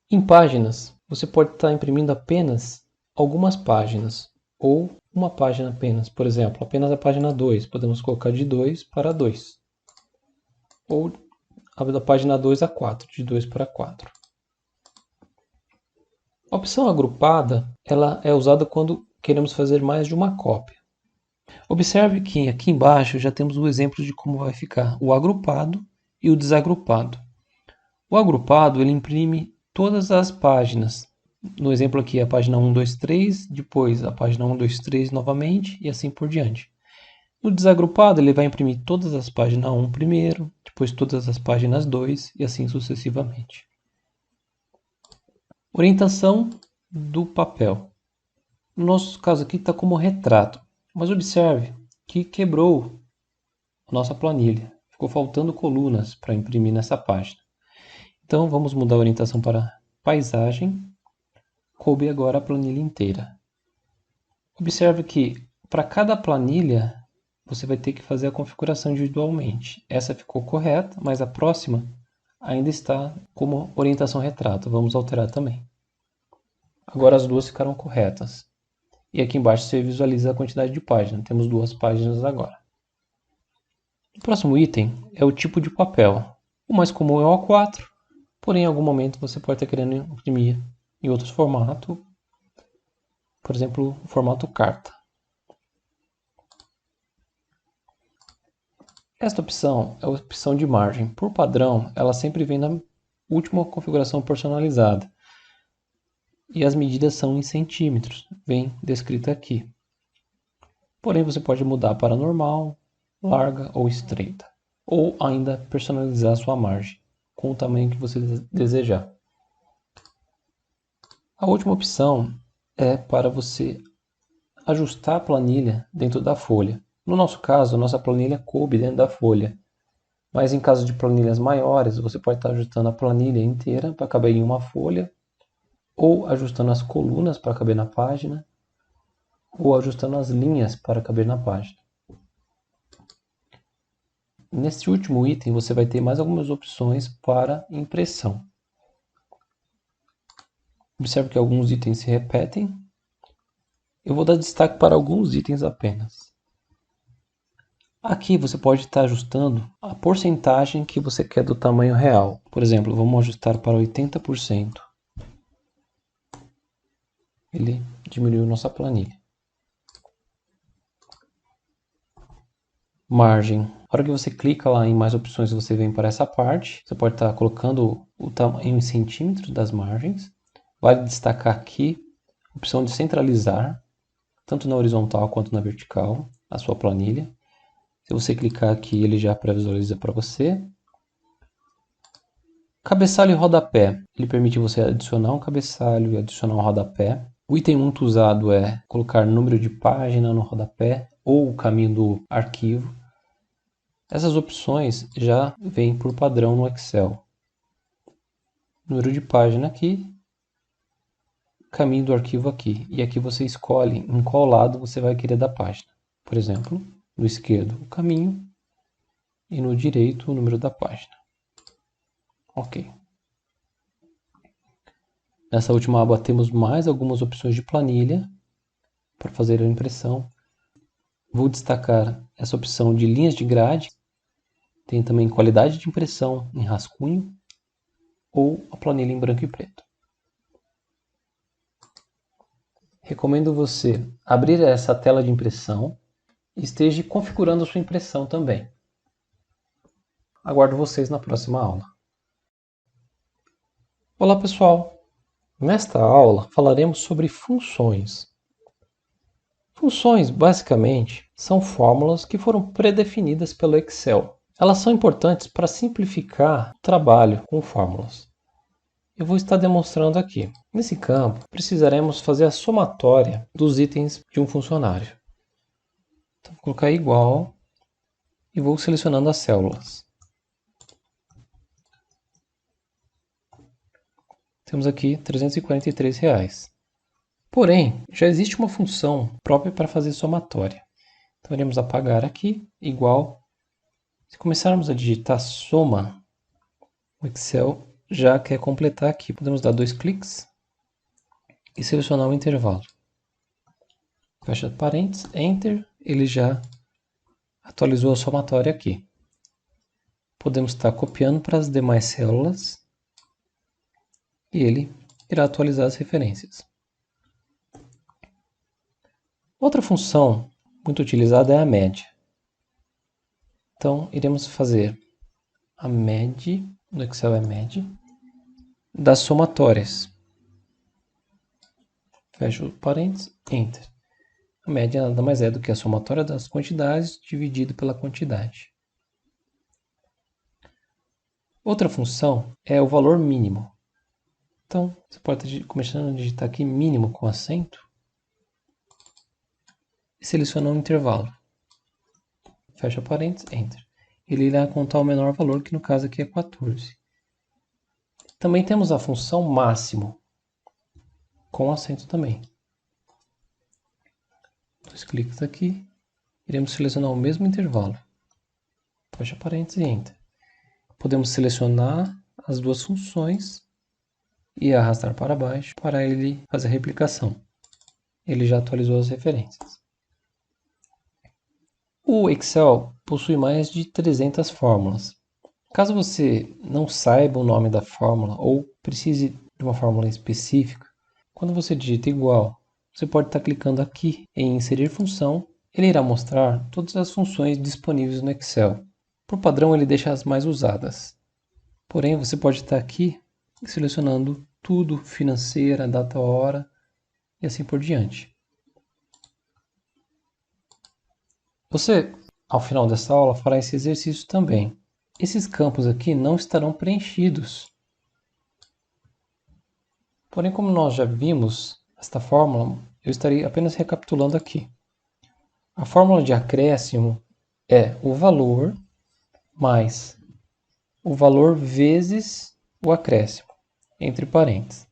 Em páginas, você pode estar imprimindo apenas algumas páginas ou uma página apenas. Por exemplo, apenas a página 2. Podemos colocar de 2 para 2. Ou da página 2 a 4, de 2 para 4. A opção agrupada ela é usada quando queremos fazer mais de uma cópia. Observe que aqui embaixo já temos o exemplo de como vai ficar o agrupado e o desagrupado. O agrupado ele imprime todas as páginas. No exemplo aqui a página 1, 2, 3, depois a página 1, 2, 3 novamente e assim por diante. No desagrupado ele vai imprimir todas as páginas 1 primeiro, depois todas as páginas 2 e assim sucessivamente. Orientação do papel. No nosso caso aqui está como retrato, mas observe que quebrou a nossa planilha. Ficou faltando colunas para imprimir nessa página. Então vamos mudar a orientação para paisagem. Coube agora a planilha inteira. Observe que para cada planilha você vai ter que fazer a configuração individualmente. Essa ficou correta, mas a próxima ainda está como orientação retrato. Vamos alterar também. Agora as duas ficaram corretas. E aqui embaixo você visualiza a quantidade de páginas. Temos 2 páginas agora. O próximo item é o tipo de papel. O mais comum é o A4, porém em algum momento você pode estar querendo imprimir em outros formatos, por exemplo, o formato carta. Esta opção é a opção de margem. Por padrão, ela sempre vem na última configuração personalizada. E as medidas são em centímetros, vem descrita aqui. Porém, você pode mudar para normal, larga ou estreita. Ou ainda personalizar a sua margem, com o tamanho que você desejar. A última opção é para você ajustar a planilha dentro da folha. No nosso caso, a nossa planilha coube dentro da folha. Mas em caso de planilhas maiores, você pode estar ajustando a planilha inteira para caber em uma folha, ou ajustando as colunas para caber na página, ou ajustando as linhas para caber na página. Nesse último item, você vai ter mais algumas opções para impressão. Observe que alguns itens se repetem. Eu vou dar destaque para alguns itens apenas. Aqui você pode estar ajustando a porcentagem que você quer do tamanho real. Por exemplo, vamos ajustar para 80%. Ele diminuiu nossa planilha. Margem. Na hora que você clica lá em mais opções, você vem para essa parte. Você pode estar colocando o tamanho em centímetros das margens. Vale destacar aqui a opção de centralizar, tanto na horizontal quanto na vertical, a sua planilha. Se você clicar aqui, ele já pré-visualiza para você. Cabeçalho e rodapé. Ele permite você adicionar um cabeçalho e adicionar um rodapé. O item muito usado é colocar número de página no rodapé ou o caminho do arquivo. Essas opções já vêm por padrão no Excel. Número de página aqui, caminho do arquivo aqui. E aqui você escolhe em qual lado você vai querer da página. Por exemplo, no esquerdo o caminho e no direito o número da página. Ok. Nessa última aba temos mais algumas opções de planilha para fazer a impressão. Vou destacar essa opção de linhas de grade. Tem também qualidade de impressão em rascunho ou a planilha em branco e preto. Recomendo você abrir essa tela de impressão e esteja configurando a sua impressão também. Aguardo vocês na próxima aula. Olá pessoal! Nesta aula falaremos sobre funções. Funções, basicamente, são fórmulas que foram predefinidas pelo Excel. Elas são importantes para simplificar o trabalho com fórmulas. Eu vou estar demonstrando aqui. Nesse campo, precisaremos fazer a somatória dos itens de um funcionário. Então, vou colocar igual e vou selecionando as células. Temos aqui R$ 343. Porém, já existe uma função própria para fazer somatória. Então, iremos apagar aqui, igual. Se começarmos a digitar soma, o Excel já quer completar aqui. Podemos dar 2 cliques e selecionar o intervalo. Fecha parênteses, Enter, ele já atualizou a somatória aqui. Podemos estar copiando para as demais células e ele irá atualizar as referências. Outra função muito utilizada é a média. Então, iremos fazer a média, no Excel é média, das somatórias. Fecho parênteses, Enter. A média nada mais é do que a somatória das quantidades dividido pela quantidade. Outra função é o valor mínimo. Então, você pode estar começando a digitar aqui mínimo com acento e selecionar um intervalo. Fecha parênteses, Enter. Ele irá contar o menor valor, que no caso aqui é 14. Também temos a função máximo, com acento também. 2 cliques aqui, iremos selecionar o mesmo intervalo. Fecha parênteses e Enter. Podemos selecionar as duas funções e arrastar para baixo para ele fazer a replicação. Ele já atualizou as referências. O Excel possui mais de 300 fórmulas. Caso você não saiba o nome da fórmula ou precise de uma fórmula específica, quando você digita igual, você pode estar clicando aqui em inserir função. Ele irá mostrar todas as funções disponíveis no Excel. Por padrão, ele deixa as mais usadas. Porém, você pode estar aqui selecionando tudo, financeira, data, hora e assim por diante. Você, ao final dessa aula, fará esse exercício também. Esses campos aqui não estarão preenchidos. Porém, como nós já vimos esta fórmula, eu estarei apenas recapitulando aqui. A fórmula de acréscimo é o valor mais o valor vezes o acréscimo, entre parênteses.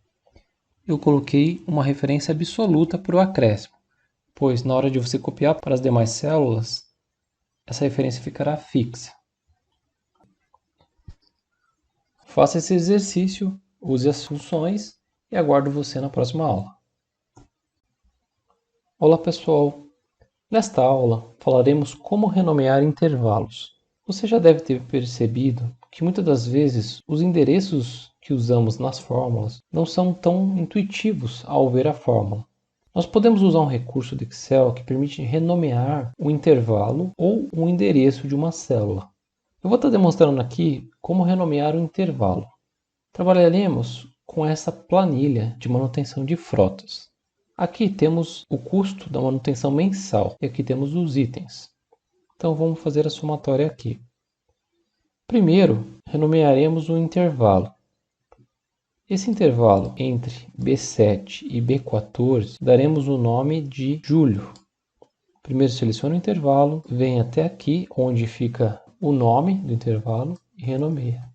Eu coloquei uma referência absoluta para o acréscimo, pois na hora de você copiar para as demais células, essa referência ficará fixa. Faça esse exercício, use as funções e aguardo você na próxima aula. Olá pessoal! Nesta aula falaremos como renomear intervalos. Você já deve ter percebido que muitas das vezes os endereços que usamos nas fórmulas não são tão intuitivos ao ver a fórmula. Nós podemos usar um recurso do Excel que permite renomear um intervalo ou um endereço de uma célula. Eu vou estar demonstrando aqui como renomear um intervalo. Trabalharemos com essa planilha de manutenção de frotas. Aqui temos o custo da manutenção mensal e aqui temos os itens. Então vamos fazer a somatória aqui. Primeiro, renomearemos um intervalo. Esse intervalo entre B7 e B14 daremos o nome de julho. Primeiro selecione o intervalo, vem até aqui onde fica o nome do intervalo e renomeia.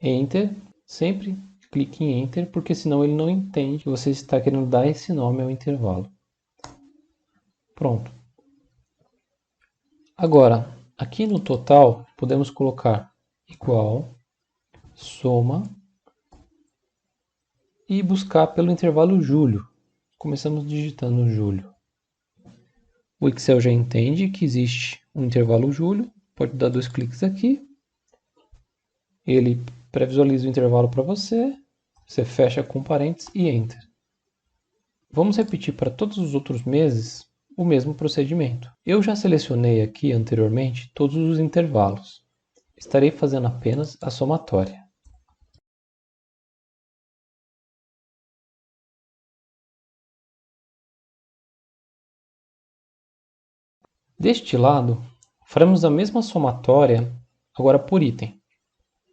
Enter, sempre clique em Enter, porque senão ele não entende que você está querendo dar esse nome ao intervalo. Pronto. Agora, aqui no total, podemos colocar igual, soma, e buscar pelo intervalo julho. Começamos digitando julho. O Excel já entende que existe um intervalo julho, pode dar 2 cliques aqui. Ele pré-visualiza o intervalo para você, você fecha com parênteses e Enter. Vamos repetir para todos os outros meses o mesmo procedimento. Eu já selecionei aqui anteriormente todos os intervalos. Estarei fazendo apenas a somatória. Deste lado, faremos a mesma somatória, agora por item.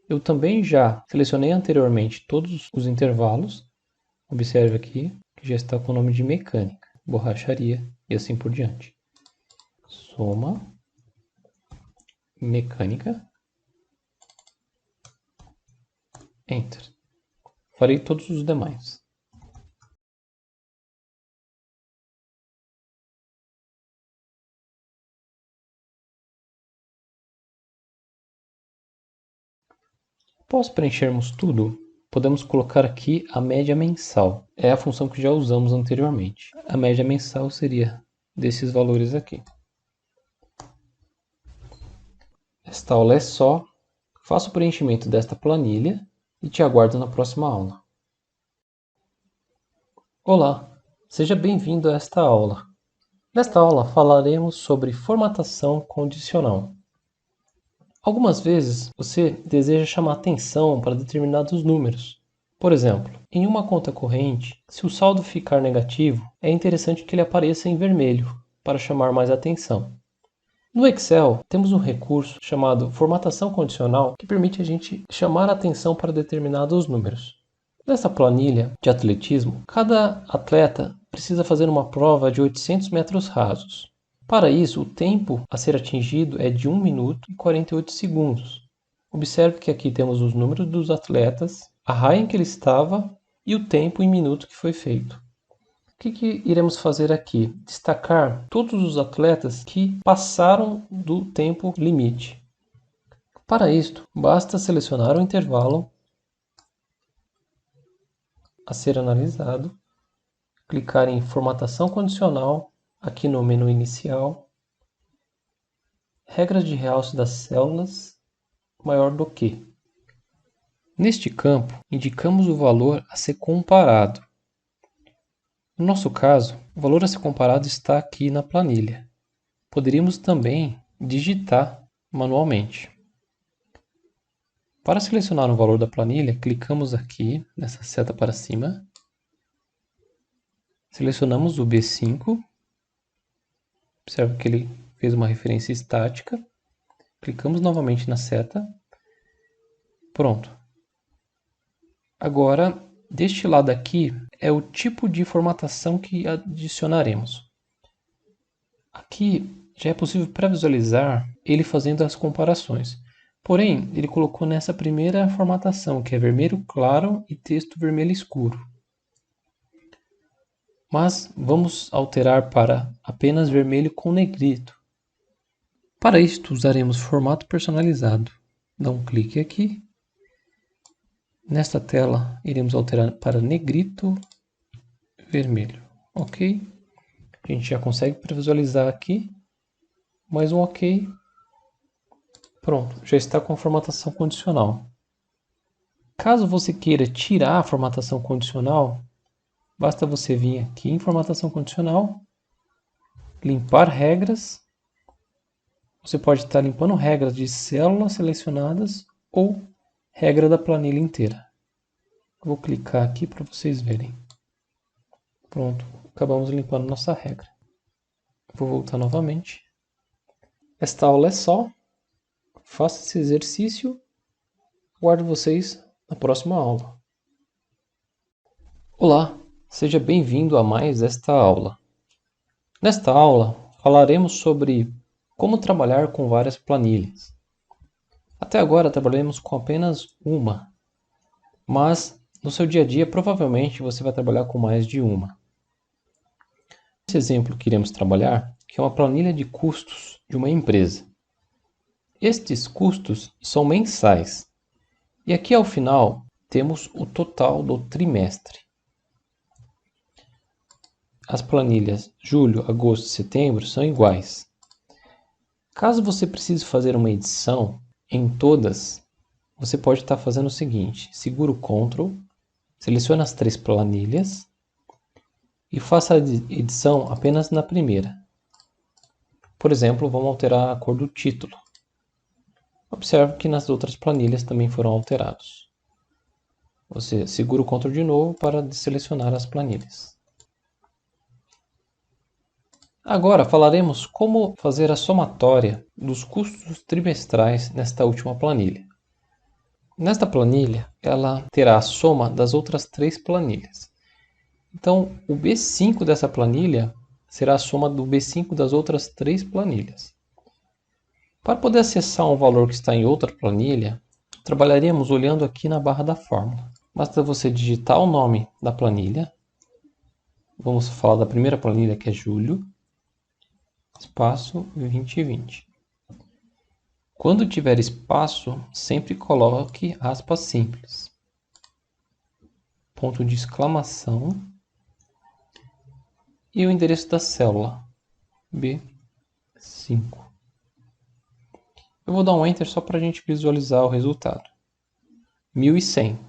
Eu também já selecionei anteriormente todos os intervalos. Observe aqui que já está com o nome de mecânica, borracharia e assim por diante. Soma, mecânica, Enter. Farei todos os demais. Após preenchermos tudo, podemos colocar aqui a média mensal. É a função que já usamos anteriormente. A média mensal seria desses valores aqui. Esta aula é só. Faça o preenchimento desta planilha e te aguardo na próxima aula. Olá, seja bem-vindo a esta aula. Nesta aula falaremos sobre formatação condicional. Algumas vezes você deseja chamar atenção para determinados números. Por exemplo, em uma conta corrente, se o saldo ficar negativo, é interessante que ele apareça em vermelho para chamar mais atenção. No Excel, temos um recurso chamado formatação condicional que permite a gente chamar atenção para determinados números. Nessa planilha de atletismo, cada atleta precisa fazer uma prova de 800 metros rasos. Para isso, o tempo a ser atingido é de 1 minuto e 48 segundos. Observe que aqui temos os números dos atletas, a raia em que ele estava e o tempo em minuto que foi feito. O que iremos fazer aqui? Destacar todos os atletas que passaram do tempo limite. Para isto, basta selecionar o intervalo a ser analisado, clicar em formatação condicional, aqui no menu inicial, regras de realce das células, maior do que. Neste campo, indicamos o valor a ser comparado. No nosso caso, o valor a ser comparado está aqui na planilha. Poderíamos também digitar manualmente. Para selecionar o valor da planilha, clicamos aqui nessa seta para cima, selecionamos o B5, observe que ele fez uma referência estática, clicamos novamente na seta, pronto. Agora, deste lado aqui é o tipo de formatação que adicionaremos. Aqui já é possível pré-visualizar ele fazendo as comparações. Porém, ele colocou nessa primeira formatação, que é vermelho claro e texto vermelho escuro. Mas vamos alterar para apenas vermelho com negrito. Para isto, usaremos formato personalizado. Dá um clique aqui Nesta tela, iremos alterar para negrito vermelho, ok? A gente já consegue previsualizar aqui, mais um ok. Pronto, já está com a formatação condicional. Caso você queira tirar a formatação condicional, basta você vir aqui em formatação condicional, limpar regras. Você pode estar limpando regras de células selecionadas ou regra da planilha inteira. Vou clicar aqui para vocês verem. Pronto, acabamos limpando nossa regra. Vou voltar novamente. Esta aula é só. Faça esse exercício. Guardo vocês na próxima aula. Olá, seja bem-vindo a mais esta aula. Nesta aula, falaremos sobre como trabalhar com várias planilhas. Até agora trabalhamos com apenas uma, mas no seu dia a dia provavelmente você vai trabalhar com mais de uma. Esse exemplo que iremos trabalhar é uma planilha de custos de uma empresa. Estes custos são mensais e aqui ao final temos o total do trimestre. As planilhas julho, agosto e setembro são iguais. Caso você precise fazer uma edição em todas, você pode estar fazendo o seguinte: segura o Ctrl, selecione as 3 planilhas e faça a edição apenas na primeira. Por exemplo, vamos alterar a cor do título. Observe que nas outras planilhas também foram alterados. Você segura o Ctrl de novo para selecionar as planilhas. Agora falaremos como fazer a somatória dos custos trimestrais nesta última planilha. Nesta planilha, ela terá a soma das outras 3 planilhas. Então, o B5 dessa planilha será a soma do B5 das outras 3 planilhas. Para poder acessar um valor que está em outra planilha, trabalharemos olhando aqui na barra da fórmula. Basta você digitar o nome da planilha. Vamos falar da primeira planilha, que é julho, espaço 2020. Quando tiver espaço, sempre coloque aspas simples. Ponto de exclamação. E o endereço da célula, B5. Eu vou dar um Enter só para a gente visualizar o resultado. 1100.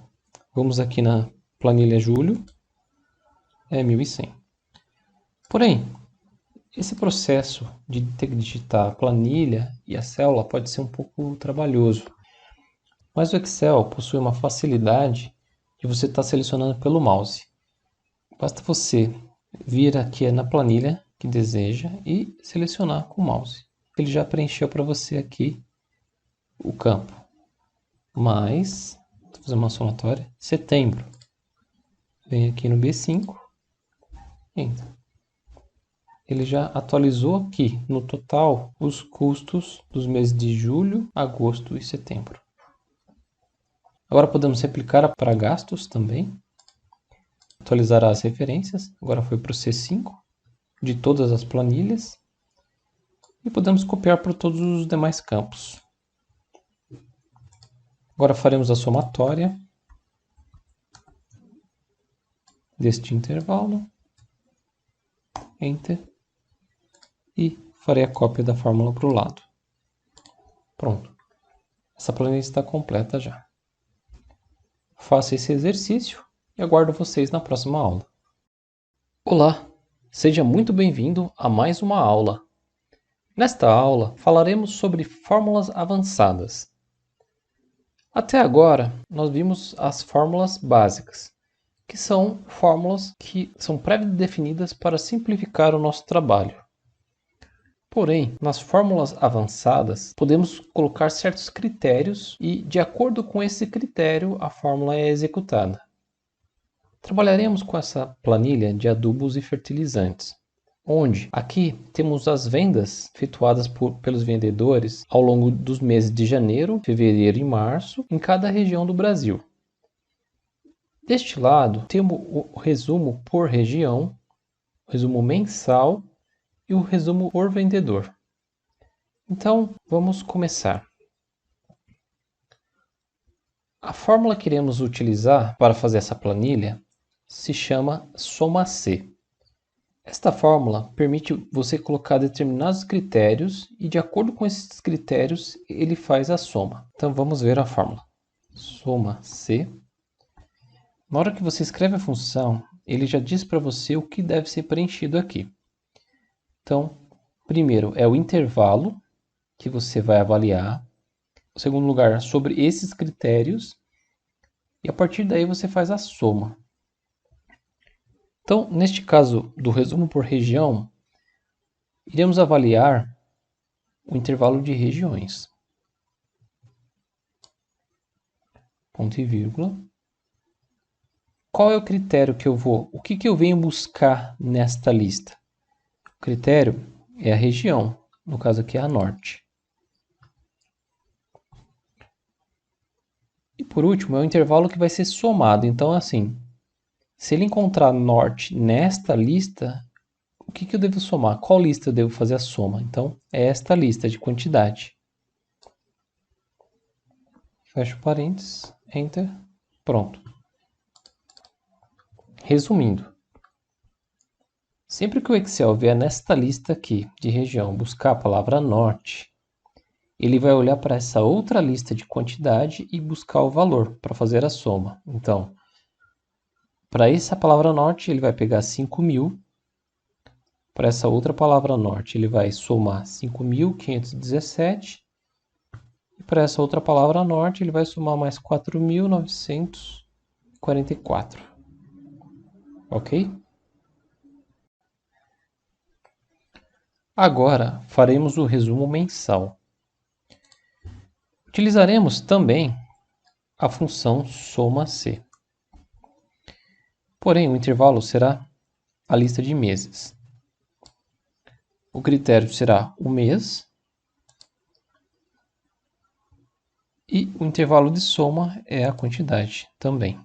Vamos aqui na planilha julho. É 1100. Porém, esse processo de ter que digitar a planilha e a célula pode ser um pouco trabalhoso. Mas o Excel possui uma facilidade de você estar selecionando pelo mouse. Basta você vir aqui na planilha que deseja e selecionar com o mouse. Ele já preencheu para você aqui o campo. Mas, vou fazer uma somatória, setembro. Vem aqui no B5, entra. Ele já atualizou aqui no total os custos dos meses de julho, agosto e setembro. Agora podemos replicar para gastos também. Atualizar as referências. Agora foi para o C5 de todas as planilhas. E podemos copiar para todos os demais campos. Agora faremos a somatória deste intervalo. Enter. E farei a cópia da fórmula para o lado. Pronto. Essa planilha está completa já. Faça esse exercício e aguardo vocês na próxima aula. Olá, seja muito bem-vindo a mais uma aula. Nesta aula falaremos sobre fórmulas avançadas. Até agora nós vimos as fórmulas básicas, que são fórmulas que são pré-definidas para simplificar o nosso trabalho. Porém, nas fórmulas avançadas, podemos colocar certos critérios e, de acordo com esse critério, a fórmula é executada. Trabalharemos com essa planilha de adubos e fertilizantes, onde aqui temos as vendas efetuadas pelos vendedores ao longo dos meses de janeiro, fevereiro e março, em cada região do Brasil. Deste lado, temos o resumo por região, o resumo mensal e o resumo por vendedor. Então, vamos começar. A fórmula que iremos utilizar para fazer essa planilha se chama soma-C. Esta fórmula permite você colocar determinados critérios e, de acordo com esses critérios, ele faz a soma. Então vamos ver a fórmula. Soma-C. Na hora que você escreve a função, ele já diz para você o que deve ser preenchido aqui. Então, primeiro é o intervalo que você vai avaliar. Em segundo lugar, sobre esses critérios. E a partir daí você faz a soma. Então, neste caso do resumo por região, iremos avaliar o intervalo de regiões. Ponto e vírgula. Qual é o critério que eu vou? O que eu venho buscar nesta lista? O critério é a região, no caso aqui é a norte. E por último, é o intervalo que vai ser somado. Então, assim, se ele encontrar norte nesta lista, o que eu devo somar? Qual lista eu devo fazer a soma? Então, é esta lista de quantidade. Fecho parênteses, Enter, pronto. Resumindo, sempre que o Excel vier nesta lista aqui de região buscar a palavra norte, ele vai olhar para essa outra lista de quantidade e buscar o valor para fazer a soma. Então, para essa palavra norte, ele vai pegar 5.000. Para essa outra palavra norte, ele vai somar 5.517. E para essa outra palavra norte, ele vai somar mais 4.944. Ok? Agora, faremos o resumo mensal. Utilizaremos também a função soma-C. Porém, o intervalo será a lista de meses. O critério será o mês. E o intervalo de soma é a quantidade também.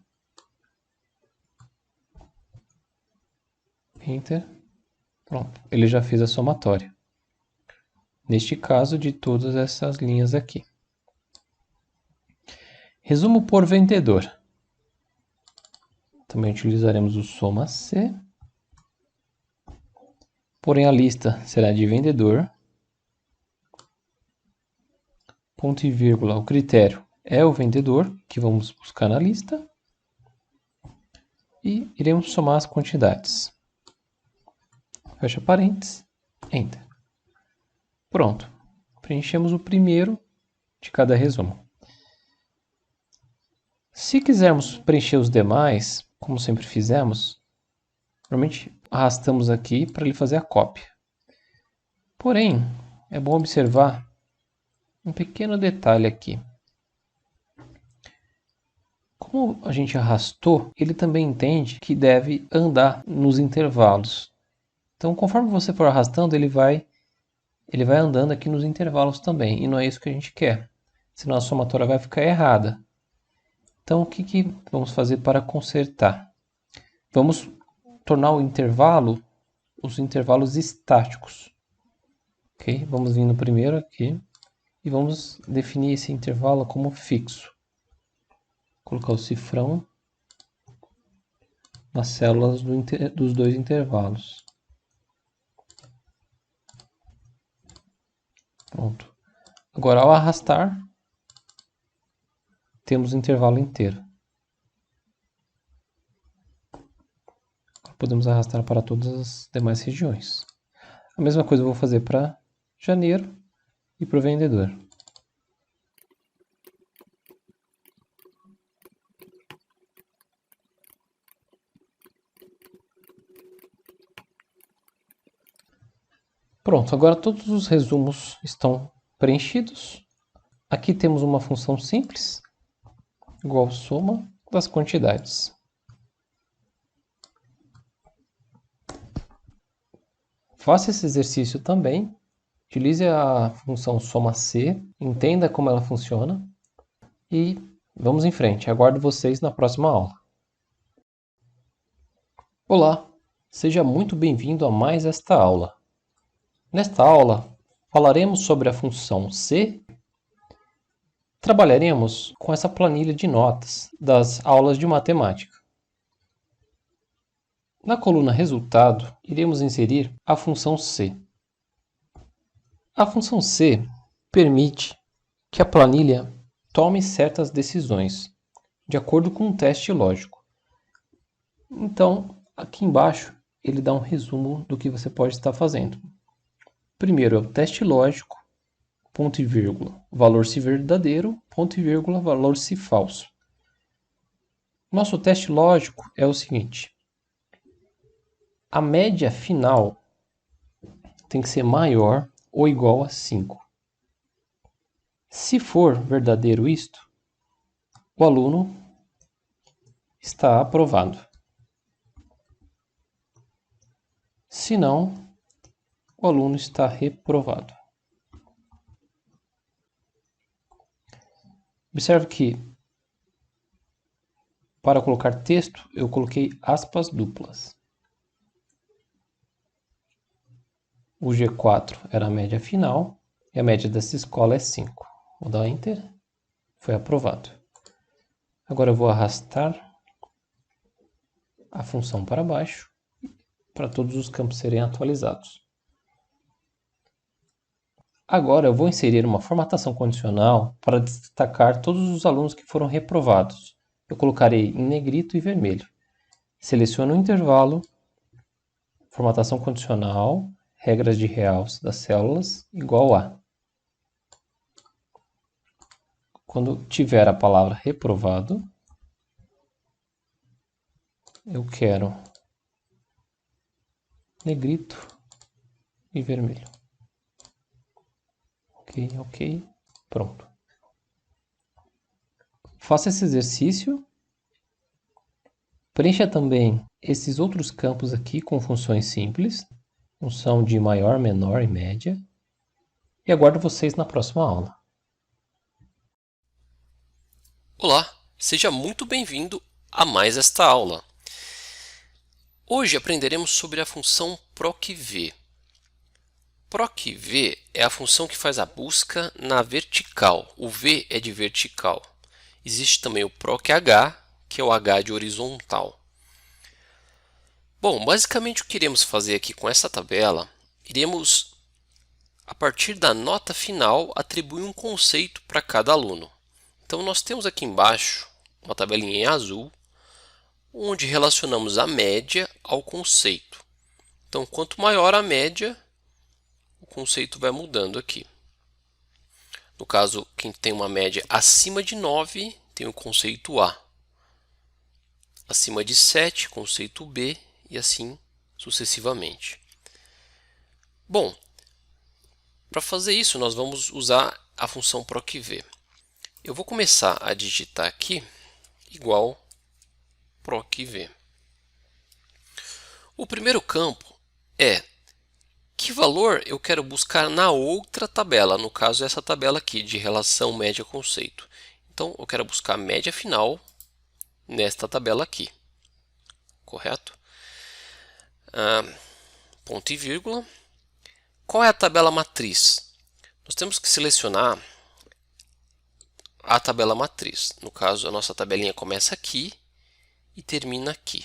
Enter. Pronto, ele já fez a somatória. Neste caso, de todas essas linhas aqui. Resumo por vendedor. Também utilizaremos o soma-C. Porém, a lista será de vendedor. Ponto e vírgula, o critério é o vendedor, que vamos buscar na lista. E iremos somar as quantidades. Fecha parênteses, Enter. Pronto. Preenchemos o primeiro de cada resumo. Se quisermos preencher os demais, como sempre fizemos, normalmente arrastamos aqui para ele fazer a cópia. Porém, é bom observar um pequeno detalhe aqui. Como a gente arrastou, ele também entende que deve andar nos intervalos. Então, conforme você for arrastando, ele vai andando aqui nos intervalos também. E não é isso que a gente quer. Senão a somatória vai ficar errada. Então, o que vamos fazer para consertar? Vamos tornar os intervalos estáticos. Ok? Vamos vir no primeiro aqui. E vamos definir esse intervalo como fixo. Colocar o cifrão nas células dos dois intervalos. Pronto. Agora, ao arrastar, temos o intervalo inteiro. Podemos arrastar para todas as demais regiões. A mesma coisa eu vou fazer para janeiro e para o vendedor. Pronto, agora todos os resumos estão preenchidos. Aqui temos uma função simples, igual soma das quantidades. Faça esse exercício também. Utilize a função soma-C, entenda como ela funciona e vamos em frente. Aguardo vocês na próxima aula. Olá, seja muito bem-vindo a mais esta aula. Nesta aula, falaremos sobre a função C Trabalharemos com essa planilha de notas das aulas de matemática. Na coluna resultado, iremos inserir a função C. A função C permite que a planilha tome certas decisões, de acordo com um teste lógico. Então, aqui embaixo, ele dá um resumo do que você pode estar fazendo. Primeiro é o teste lógico, ponto e vírgula, valor se verdadeiro, ponto e vírgula, valor se falso. Nosso teste lógico é o seguinte: a média final tem que ser maior ou igual a 5. Se for verdadeiro isto, o aluno está aprovado. Se não, o aluno está reprovado. Observe que, para colocar texto, eu coloquei aspas duplas. O G4 era a média final e a média dessa escola é 5. Vou dar Enter. Foi aprovado. Agora eu vou arrastar a função para baixo para todos os campos serem atualizados. Agora eu vou inserir uma formatação condicional para destacar todos os alunos que foram reprovados. Eu colocarei em negrito e vermelho. Seleciono o intervalo, formatação condicional, regras de realce das células, igual a. Quando tiver a palavra reprovado, eu quero negrito e vermelho. Ok, pronto. Faça esse exercício. Preencha também esses outros campos aqui com funções simples, função de maior, menor e média. E aguardo vocês na próxima aula. Olá, seja muito bem-vindo a mais esta aula. Hoje aprenderemos sobre a função procv. Procv é a função que faz a busca na vertical. O V é de vertical. Existe também o proch, que é o H de horizontal. Bom, basicamente o que iremos fazer aqui com essa tabela, iremos, a partir da nota final, atribuir um conceito para cada aluno. Então nós temos aqui embaixo uma tabelinha em azul, onde relacionamos a média ao conceito. Então quanto maior a média, o conceito vai mudando aqui. No caso, quem tem uma média acima de 9 tem o conceito A. Acima de 7, conceito B, e assim sucessivamente. Bom, para fazer isso nós vamos usar a função procv. Eu vou começar a digitar aqui igual procv. O primeiro campo é que valor eu quero buscar na outra tabela, no caso essa tabela aqui de relação média-conceito. Então eu quero buscar a média final nesta tabela aqui, correto? Ponto e vírgula. Qual é a tabela matriz? Nós temos que selecionar a tabela matriz. No caso, a nossa tabelinha começa aqui e termina aqui.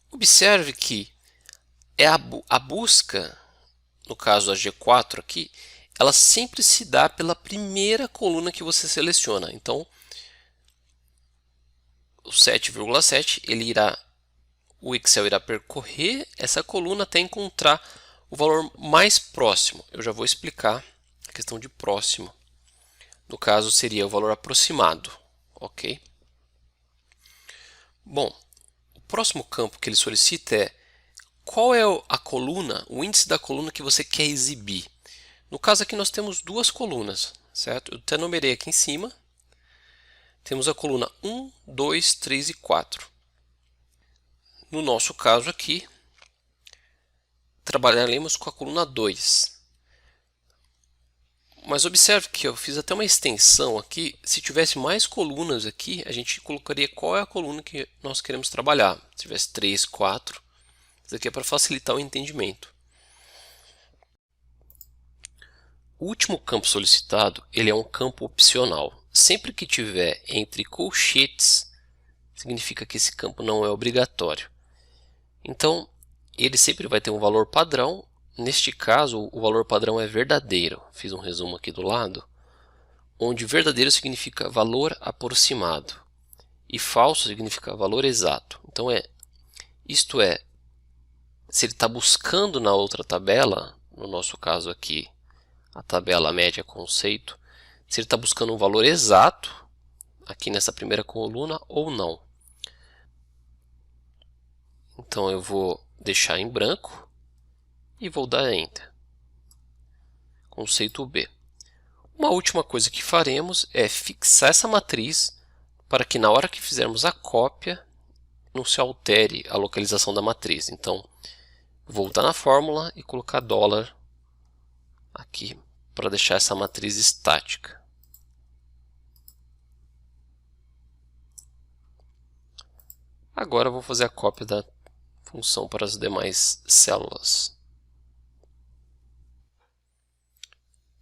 Observe que a busca, no caso a G4 aqui, ela sempre se dá pela primeira coluna que você seleciona. Então, o 7,7, o Excel irá percorrer essa coluna até encontrar o valor mais próximo. Eu já vou explicar a questão de próximo. No caso, seria o valor aproximado. Ok? Bom, o próximo campo que ele solicita é qual é a coluna, o índice da coluna que você quer exibir. No caso aqui nós temos duas colunas, certo? Eu até numerei aqui em cima. Temos a coluna 1, 2, 3 e 4. No nosso caso aqui, trabalharemos com a coluna 2. Mas observe que eu fiz até uma extensão aqui. Se tivesse mais colunas aqui, a gente colocaria qual é a coluna que nós queremos trabalhar. Se tivesse 3, 4, isso aqui é para facilitar o entendimento. O último campo solicitado, ele é um campo opcional. Sempre que tiver entre colchetes, significa que esse campo não é obrigatório. Então, ele sempre vai ter um valor padrão. Neste caso, o valor padrão é verdadeiro. Fiz um resumo aqui do lado, onde verdadeiro significa valor aproximado e falso significa valor exato. Então, isto é, se ele está buscando na outra tabela, no nosso caso aqui, a tabela média conceito, se ele está buscando um valor exato aqui nessa primeira coluna ou não. Então eu vou deixar em branco e vou dar Enter. Conceito B. Uma última coisa que faremos é fixar essa matriz para que na hora que fizermos a cópia não se altere a localização da matriz. Então, voltar na fórmula e colocar dólar aqui para deixar essa matriz estática. Agora eu vou fazer a cópia da função para as demais células.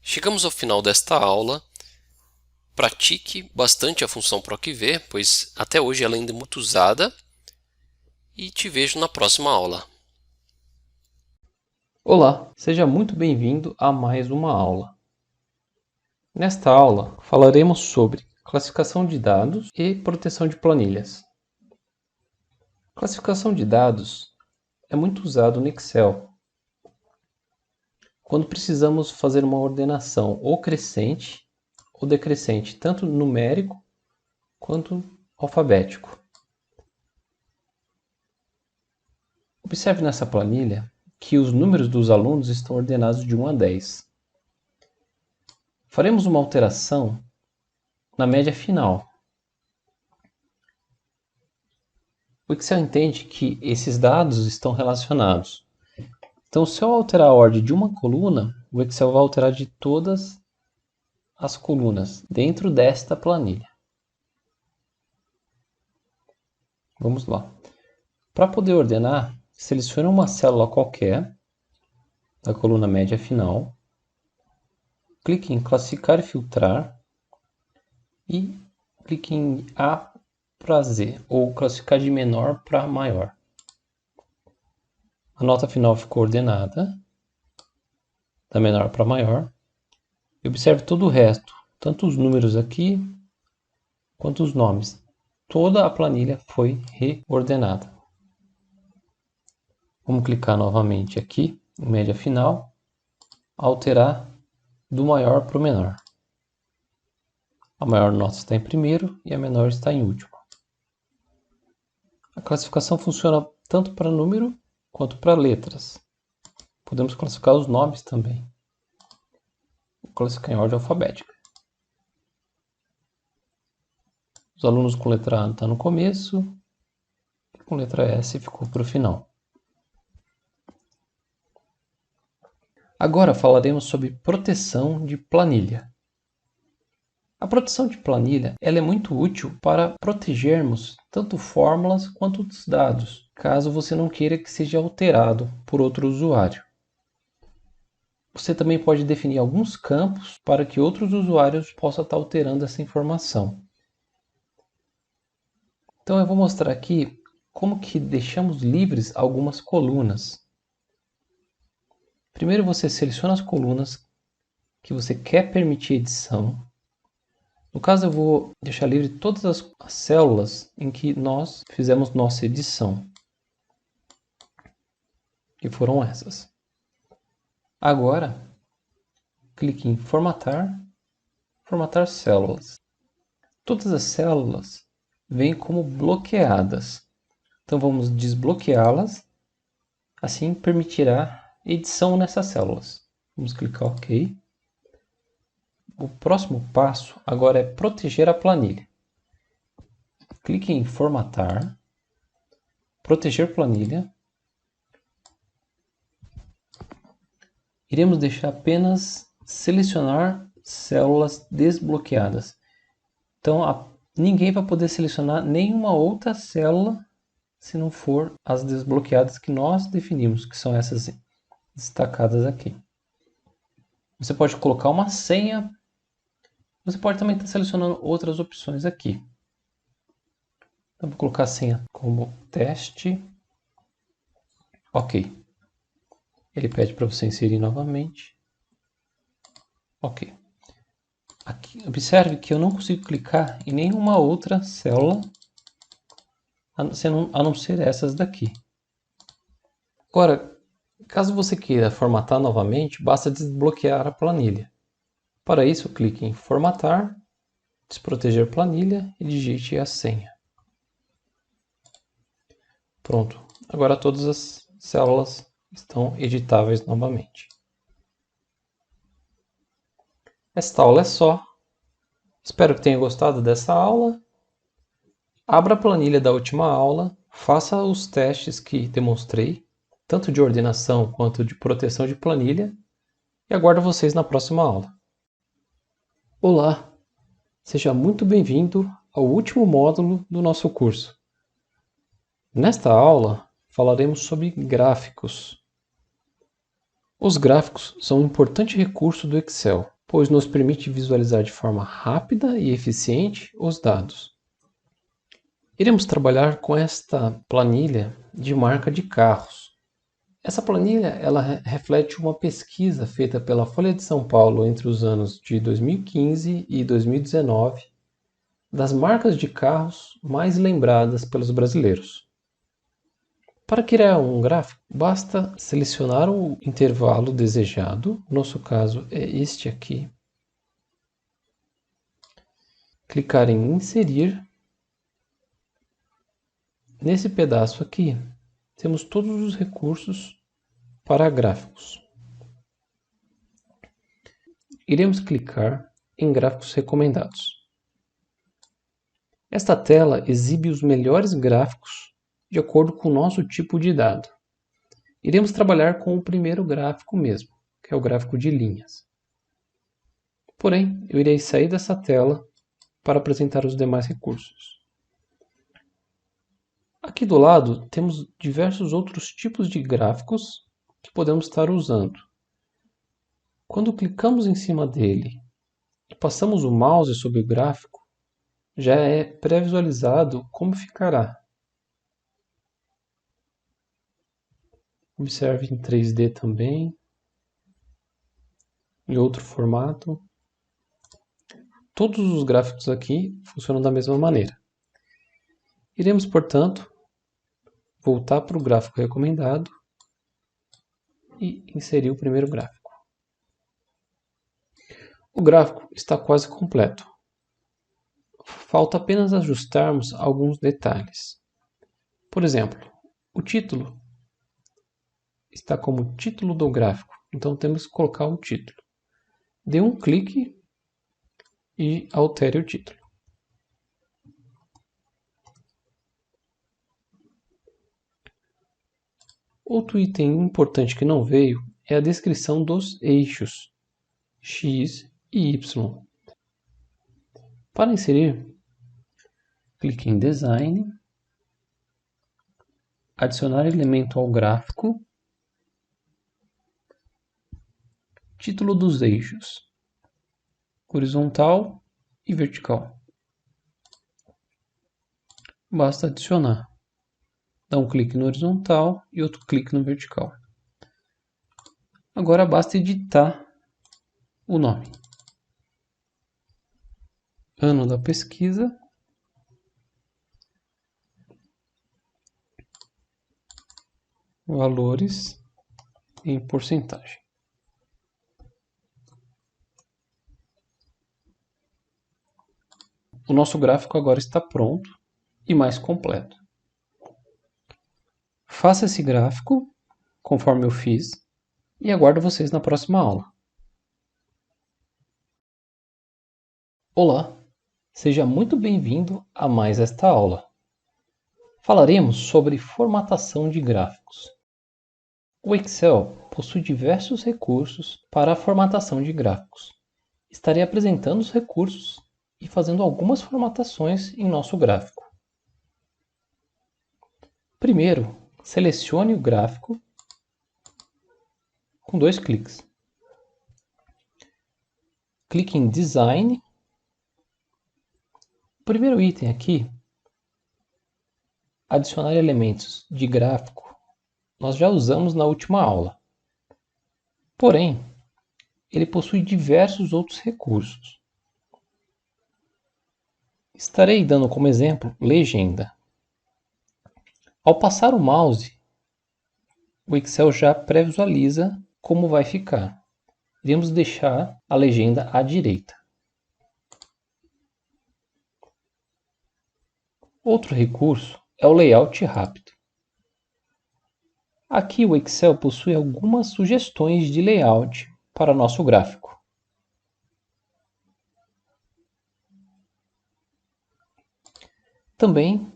Chegamos ao final desta aula. Pratique bastante a função PROC-V, pois até hoje ela ainda é muito usada. E te vejo na próxima aula. Olá, seja muito bem-vindo a mais uma aula. Nesta aula, falaremos sobre classificação de dados e proteção de planilhas. Classificação de dados é muito usado no Excel quando precisamos fazer uma ordenação ou crescente ou decrescente, tanto numérico quanto alfabético. Observe nessa planilha que os números dos alunos estão ordenados de 1 a 10. Faremos uma alteração na média final. O Excel entende que esses dados estão relacionados. Então, se eu alterar a ordem de uma coluna, o Excel vai alterar de todas as colunas dentro desta planilha. Vamos lá. Para poder ordenar, selecione uma célula qualquer da coluna média final, clique em classificar e filtrar e clique em A para Z, ou classificar de menor para maior. A nota final ficou ordenada, da menor para maior. E observe todo o resto, tanto os números aqui, quanto os nomes. Toda a planilha foi reordenada. Vamos clicar novamente aqui, em média final, alterar do maior para o menor. A maior nota está em primeiro e a menor está em último. A classificação funciona tanto para número quanto para letras. Podemos classificar os nomes também. Vou classificar em ordem alfabética. Os alunos com letra A estão no começo, e com letra S ficou para o final. Agora falaremos sobre proteção de planilha. A proteção de planilha ela é muito útil para protegermos tanto fórmulas quanto os dados, caso você não queira que seja alterado por outro usuário. Você também pode definir alguns campos para que outros usuários possam estar alterando essa informação. Então eu vou mostrar aqui como que deixamos livres algumas colunas. Primeiro você seleciona as colunas que você quer permitir edição. No caso eu vou deixar livre todas as células em que nós fizemos nossa edição. Que foram essas. Agora, clique em formatar, formatar células. Todas as células vêm como bloqueadas. Então vamos desbloqueá-las, assim permitirá edição nessas células. Vamos clicar OK. O próximo passo agora é proteger a planilha. Clique em formatar, proteger planilha. Iremos deixar apenas selecionar células desbloqueadas. Então ninguém vai poder selecionar nenhuma outra célula se não for as desbloqueadas que nós definimos, que são essas destacadas aqui. Você pode colocar uma senha. Você pode também estar selecionando outras opções aqui. Então, vou colocar a senha como teste. Ok. Ele pede para você inserir novamente. Ok. Aqui, observe que eu não consigo clicar em nenhuma outra célula a não ser essas daqui. Agora, caso você queira formatar novamente, basta desbloquear a planilha. Para isso, clique em Formatar, Desproteger planilha e digite a senha. Pronto. Agora todas as células estão editáveis novamente. Esta aula é só. Espero que tenha gostado dessa aula. Abra a planilha da última aula, faça os testes que demonstrei, tanto de ordenação quanto de proteção de planilha, e aguardo vocês na próxima aula. Olá! Seja muito bem-vindo ao último módulo do nosso curso. Nesta aula, falaremos sobre gráficos. Os gráficos são um importante recurso do Excel, pois nos permite visualizar de forma rápida e eficiente os dados. Iremos trabalhar com esta planilha de marca de carros. Essa planilha ela reflete uma pesquisa feita pela Folha de São Paulo entre os anos de 2015 e 2019 das marcas de carros mais lembradas pelos brasileiros. Para criar um gráfico, basta selecionar o intervalo desejado, no nosso caso é este aqui, clicar em Inserir. Nesse pedaço aqui, temos todos os recursos para gráficos. Iremos clicar em Gráficos Recomendados. Esta tela exibe os melhores gráficos de acordo com o nosso tipo de dado. Iremos trabalhar com o primeiro gráfico mesmo, que é o gráfico de linhas. Porém, eu irei sair dessa tela para apresentar os demais recursos. Aqui do lado temos diversos outros tipos de gráficos que podemos estar usando. Quando clicamos em cima dele e passamos o mouse sobre o gráfico, já é pré-visualizado como ficará. Observe em 3D também, em outro formato. Todos os gráficos aqui funcionam da mesma maneira. Iremos, portanto, voltar para o gráfico recomendado e inserir o primeiro gráfico. O gráfico está quase completo. Falta apenas ajustarmos alguns detalhes. Por exemplo, o título está como título do gráfico, então temos que colocar um título. Dê um clique e altere o título. Outro item importante que não veio é a descrição dos eixos X e Y. Para inserir, clique em Design, adicionar elemento ao gráfico, título dos eixos, horizontal e vertical. Basta adicionar. Dá um clique no horizontal e outro clique no vertical. Agora basta editar o nome. Ano da pesquisa. Valores em porcentagem. O nosso gráfico agora está pronto e mais completo. Faça esse gráfico conforme eu fiz e aguardo vocês na próxima aula. Olá, seja muito bem-vindo a mais esta aula. Falaremos sobre formatação de gráficos. O Excel possui diversos recursos para a formatação de gráficos. Estarei apresentando os recursos e fazendo algumas formatações em nosso gráfico. Primeiro, selecione o gráfico com 2 cliques. clique em Design. O primeiro item aqui, adicionar elementos de gráfico, nós já usamos na última aula. Porém, ele possui diversos outros recursos. Estarei dando como exemplo legenda. Ao passar o mouse, o Excel já pré-visualiza como vai ficar. Iremos deixar a legenda à direita. Outro recurso é o layout rápido. Aqui o Excel possui algumas sugestões de layout para nosso gráfico. Também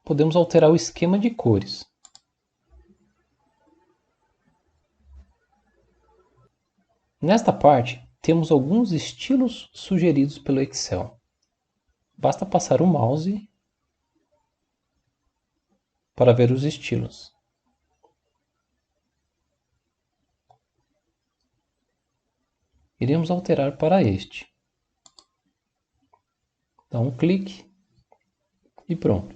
podemos alterar o esquema de cores. Nesta parte, temos alguns estilos sugeridos pelo Excel. Basta passar o mouse para ver os estilos. Iremos alterar para este. Dá um clique e pronto.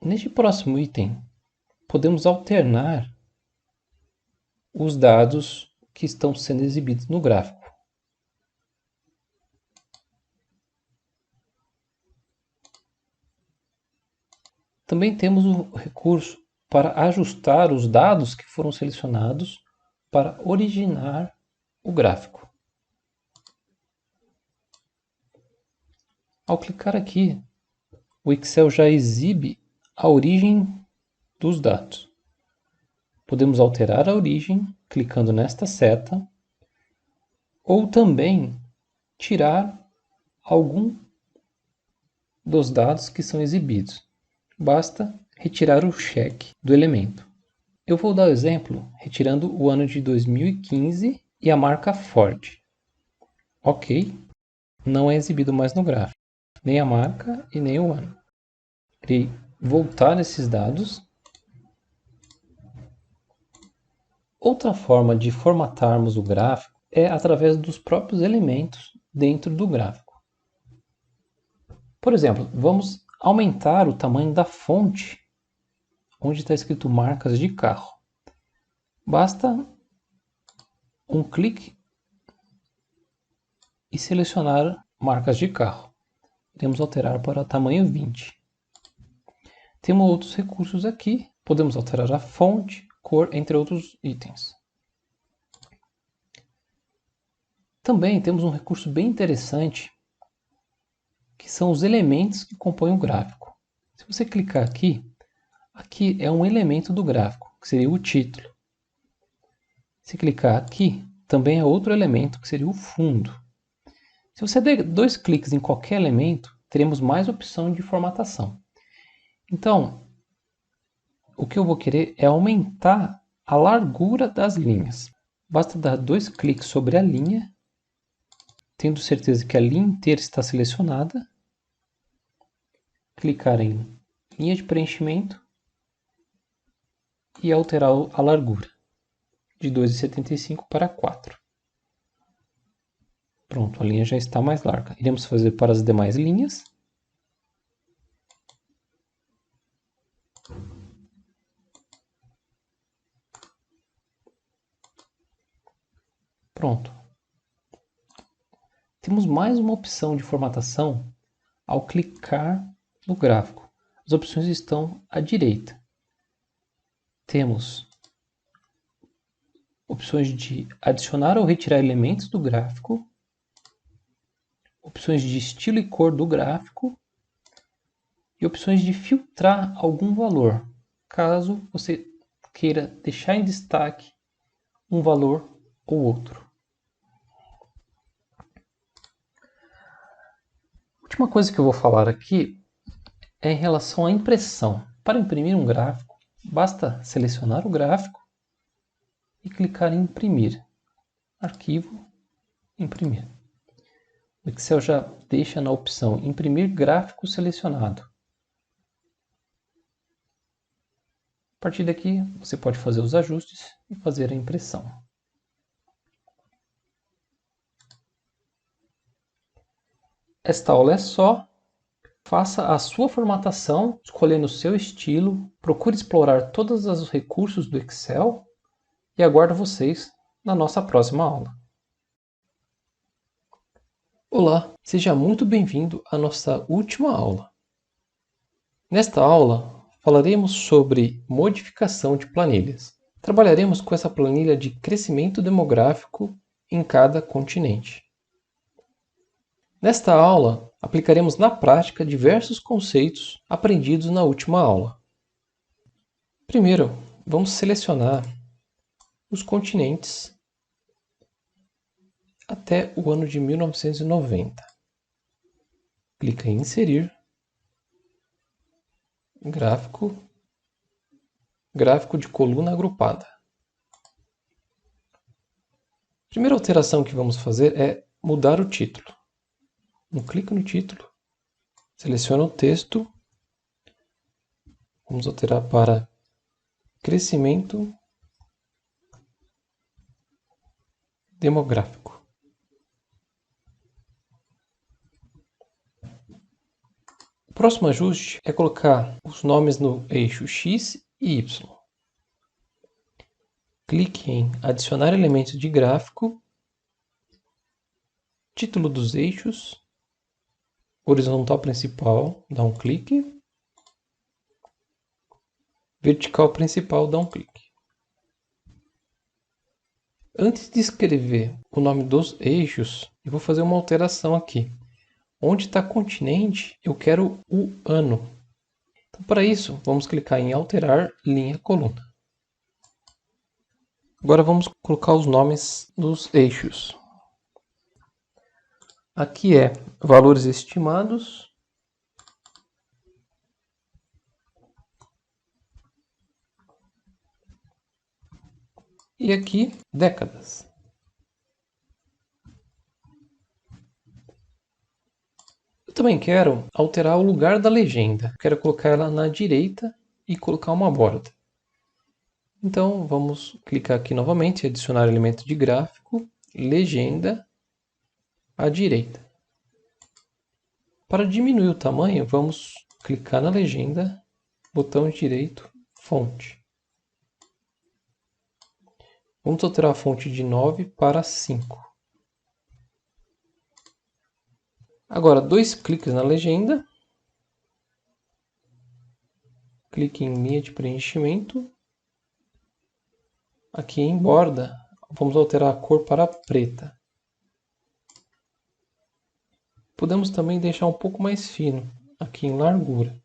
Neste próximo item, podemos alternar os dados que estão sendo exibidos no gráfico. Também temos o recurso para ajustar os dados que foram selecionados para originar o gráfico. Ao clicar aqui, o Excel já exibe a origem dos dados. Podemos alterar a origem clicando nesta seta, ou também tirar algum dos dados que são exibidos. Basta retirar o cheque do elemento. Eu vou dar o exemplo retirando o ano de 2015 e a marca Ford. Ok, não é exibido mais no gráfico, nem a marca e nem o ano. Irei voltar nesses dados. Outra forma de formatarmos o gráfico é através dos próprios elementos dentro do gráfico. Por exemplo, vamos aumentar o tamanho da fonte onde está escrito marcas de carro. Basta um clique e selecionar marcas de carro. Iremos alterar para tamanho 20. Temos outros recursos aqui. Podemos alterar a fonte, cor, entre outros itens. Também temos um recurso bem interessante, que são os elementos que compõem o gráfico. Se você clicar aqui, aqui é um elemento do gráfico, que seria o título. Se clicar aqui, também é outro elemento, que seria o fundo. Se você der 2 cliques em qualquer elemento, teremos mais opção de formatação. Então, o que eu vou querer é aumentar a largura das linhas. Basta dar 2 cliques sobre a linha, tendo certeza que a linha inteira está selecionada, clicar em linha de preenchimento e alterar a largura de 2,75 para 4. Pronto, a linha já está mais larga. Iremos fazer para as demais linhas. Pronto. Temos mais uma opção de formatação ao clicar no gráfico. As opções estão à direita. Temos opções de adicionar ou retirar elementos do gráfico, opções de estilo e cor do gráfico e opções de filtrar algum valor, caso você queira deixar em destaque um valor ou outro. A última coisa que eu vou falar aqui é em relação à impressão. Para imprimir um gráfico, basta selecionar o gráfico e clicar em imprimir. Arquivo, imprimir. O Excel já deixa na opção imprimir gráfico selecionado. A partir daqui, você pode fazer os ajustes e fazer a impressão. esta aula é só. Faça a sua formatação, escolhendo o seu estilo, procure explorar todos os recursos do Excel e aguardo vocês na nossa próxima aula. Olá, seja muito bem-vindo à nossa última aula. Nesta aula, falaremos sobre modificação de planilhas. Trabalharemos com essa planilha de crescimento demográfico em cada continente. Nesta aula, aplicaremos na prática diversos conceitos aprendidos na última aula. Primeiro, vamos selecionar os continentes até o ano de 1990. Clica em Inserir, Gráfico de coluna agrupada. A primeira alteração que vamos fazer é mudar o título. Clique no título, seleciona o texto, vamos alterar para Crescimento Demográfico. O próximo ajuste é colocar os nomes no eixo X e Y. Clique em Adicionar elementos de gráfico, título dos eixos, horizontal principal, dá um clique, vertical principal, dá um clique. Antes de escrever o nome dos eixos, eu vou fazer uma alteração aqui. Onde está continente, eu quero o ano. Então, para isso, vamos clicar em Alterar linha coluna. Agora vamos colocar os nomes dos eixos. Aqui é valores estimados. E aqui, décadas. Eu também quero alterar o lugar da legenda. Quero colocar ela na direita e colocar uma borda. Então, vamos clicar aqui novamente, adicionar elemento de gráfico, legenda, à direita. Para diminuir o tamanho, vamos clicar na legenda, botão direito, fonte. Vamos alterar a fonte de 9 para 5. Agora, 2 cliques na legenda. Clique em linha de preenchimento. Aqui em borda, vamos alterar a cor para preta. Podemos também deixar um pouco mais fino, aqui em largura.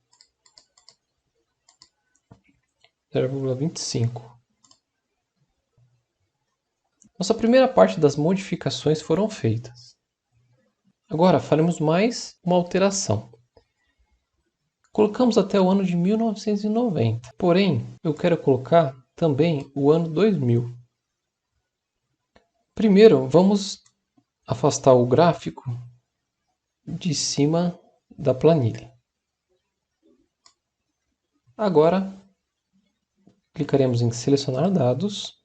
0,25. Nossa primeira parte das modificações foram feitas. Agora faremos mais uma alteração. Colocamos até o ano de 1990, porém eu quero colocar também o ano 2000. Primeiro, vamos afastar o gráfico de cima da planilha. Agora, clicaremos em Selecionar dados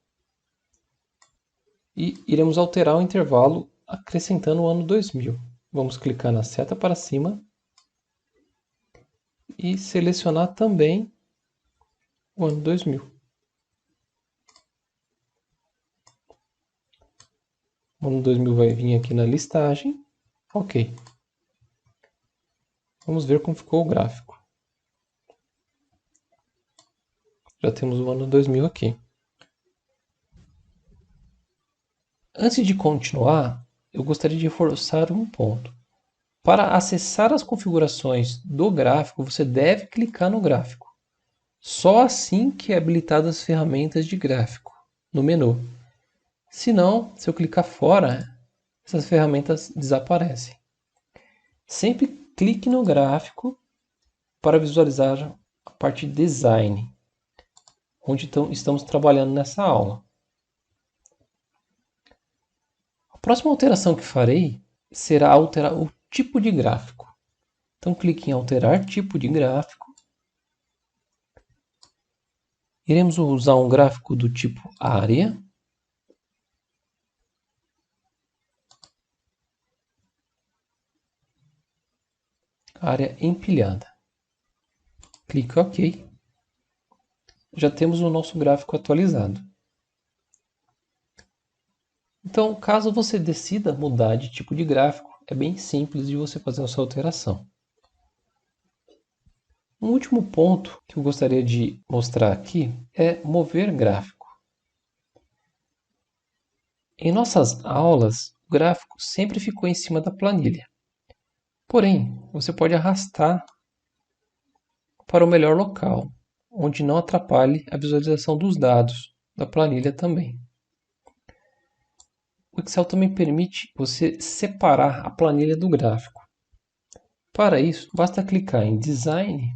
e iremos alterar o intervalo acrescentando o ano 2000. Vamos clicar na seta para cima e selecionar também o ano 2000. O ano 2000 vai vir aqui na listagem. Ok. Vamos ver como ficou o gráfico. Já temos o ano 2000 aqui. Antes de continuar, eu gostaria de reforçar um ponto. Para acessar as configurações do gráfico, você deve clicar no gráfico. Só assim que é habilitadas as ferramentas de gráfico no menu. Se não, se eu clicar fora, essas ferramentas desaparecem. Sempre clique no gráfico para visualizar a parte de design, onde estamos trabalhando nessa aula. A próxima alteração que farei será alterar o tipo de gráfico. Então clique em Alterar tipo de gráfico. Iremos usar um gráfico do tipo área. área empilhada. Clique em OK. Já temos o nosso gráfico atualizado. Então, caso você decida mudar de tipo de gráfico, é bem simples de você fazer essa alteração. Um último ponto que eu gostaria de mostrar aqui é mover gráfico. Em nossas aulas, o gráfico sempre ficou em cima da planilha. Porém, você pode arrastar para o melhor local, onde não atrapalhe a visualização dos dados da planilha também. O Excel também permite você separar a planilha do gráfico. Para isso, basta clicar em Design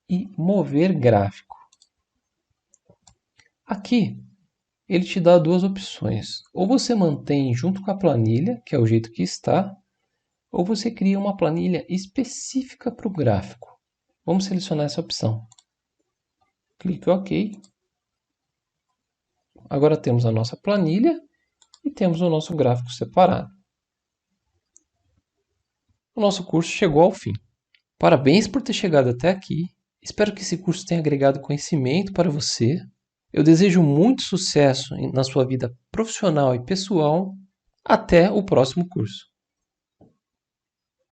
e Mover Gráfico. Aqui, ele te dá duas opções. Ou você mantém junto com a planilha, que é o jeito que está, ou você cria uma planilha específica para o gráfico. Vamos selecionar essa opção. Clique em OK. Agora temos a nossa planilha e temos o nosso gráfico separado. O nosso curso chegou ao fim. Parabéns por ter chegado até aqui. Espero que esse curso tenha agregado conhecimento para você. Eu desejo muito sucesso na sua vida profissional e pessoal. Até o próximo curso.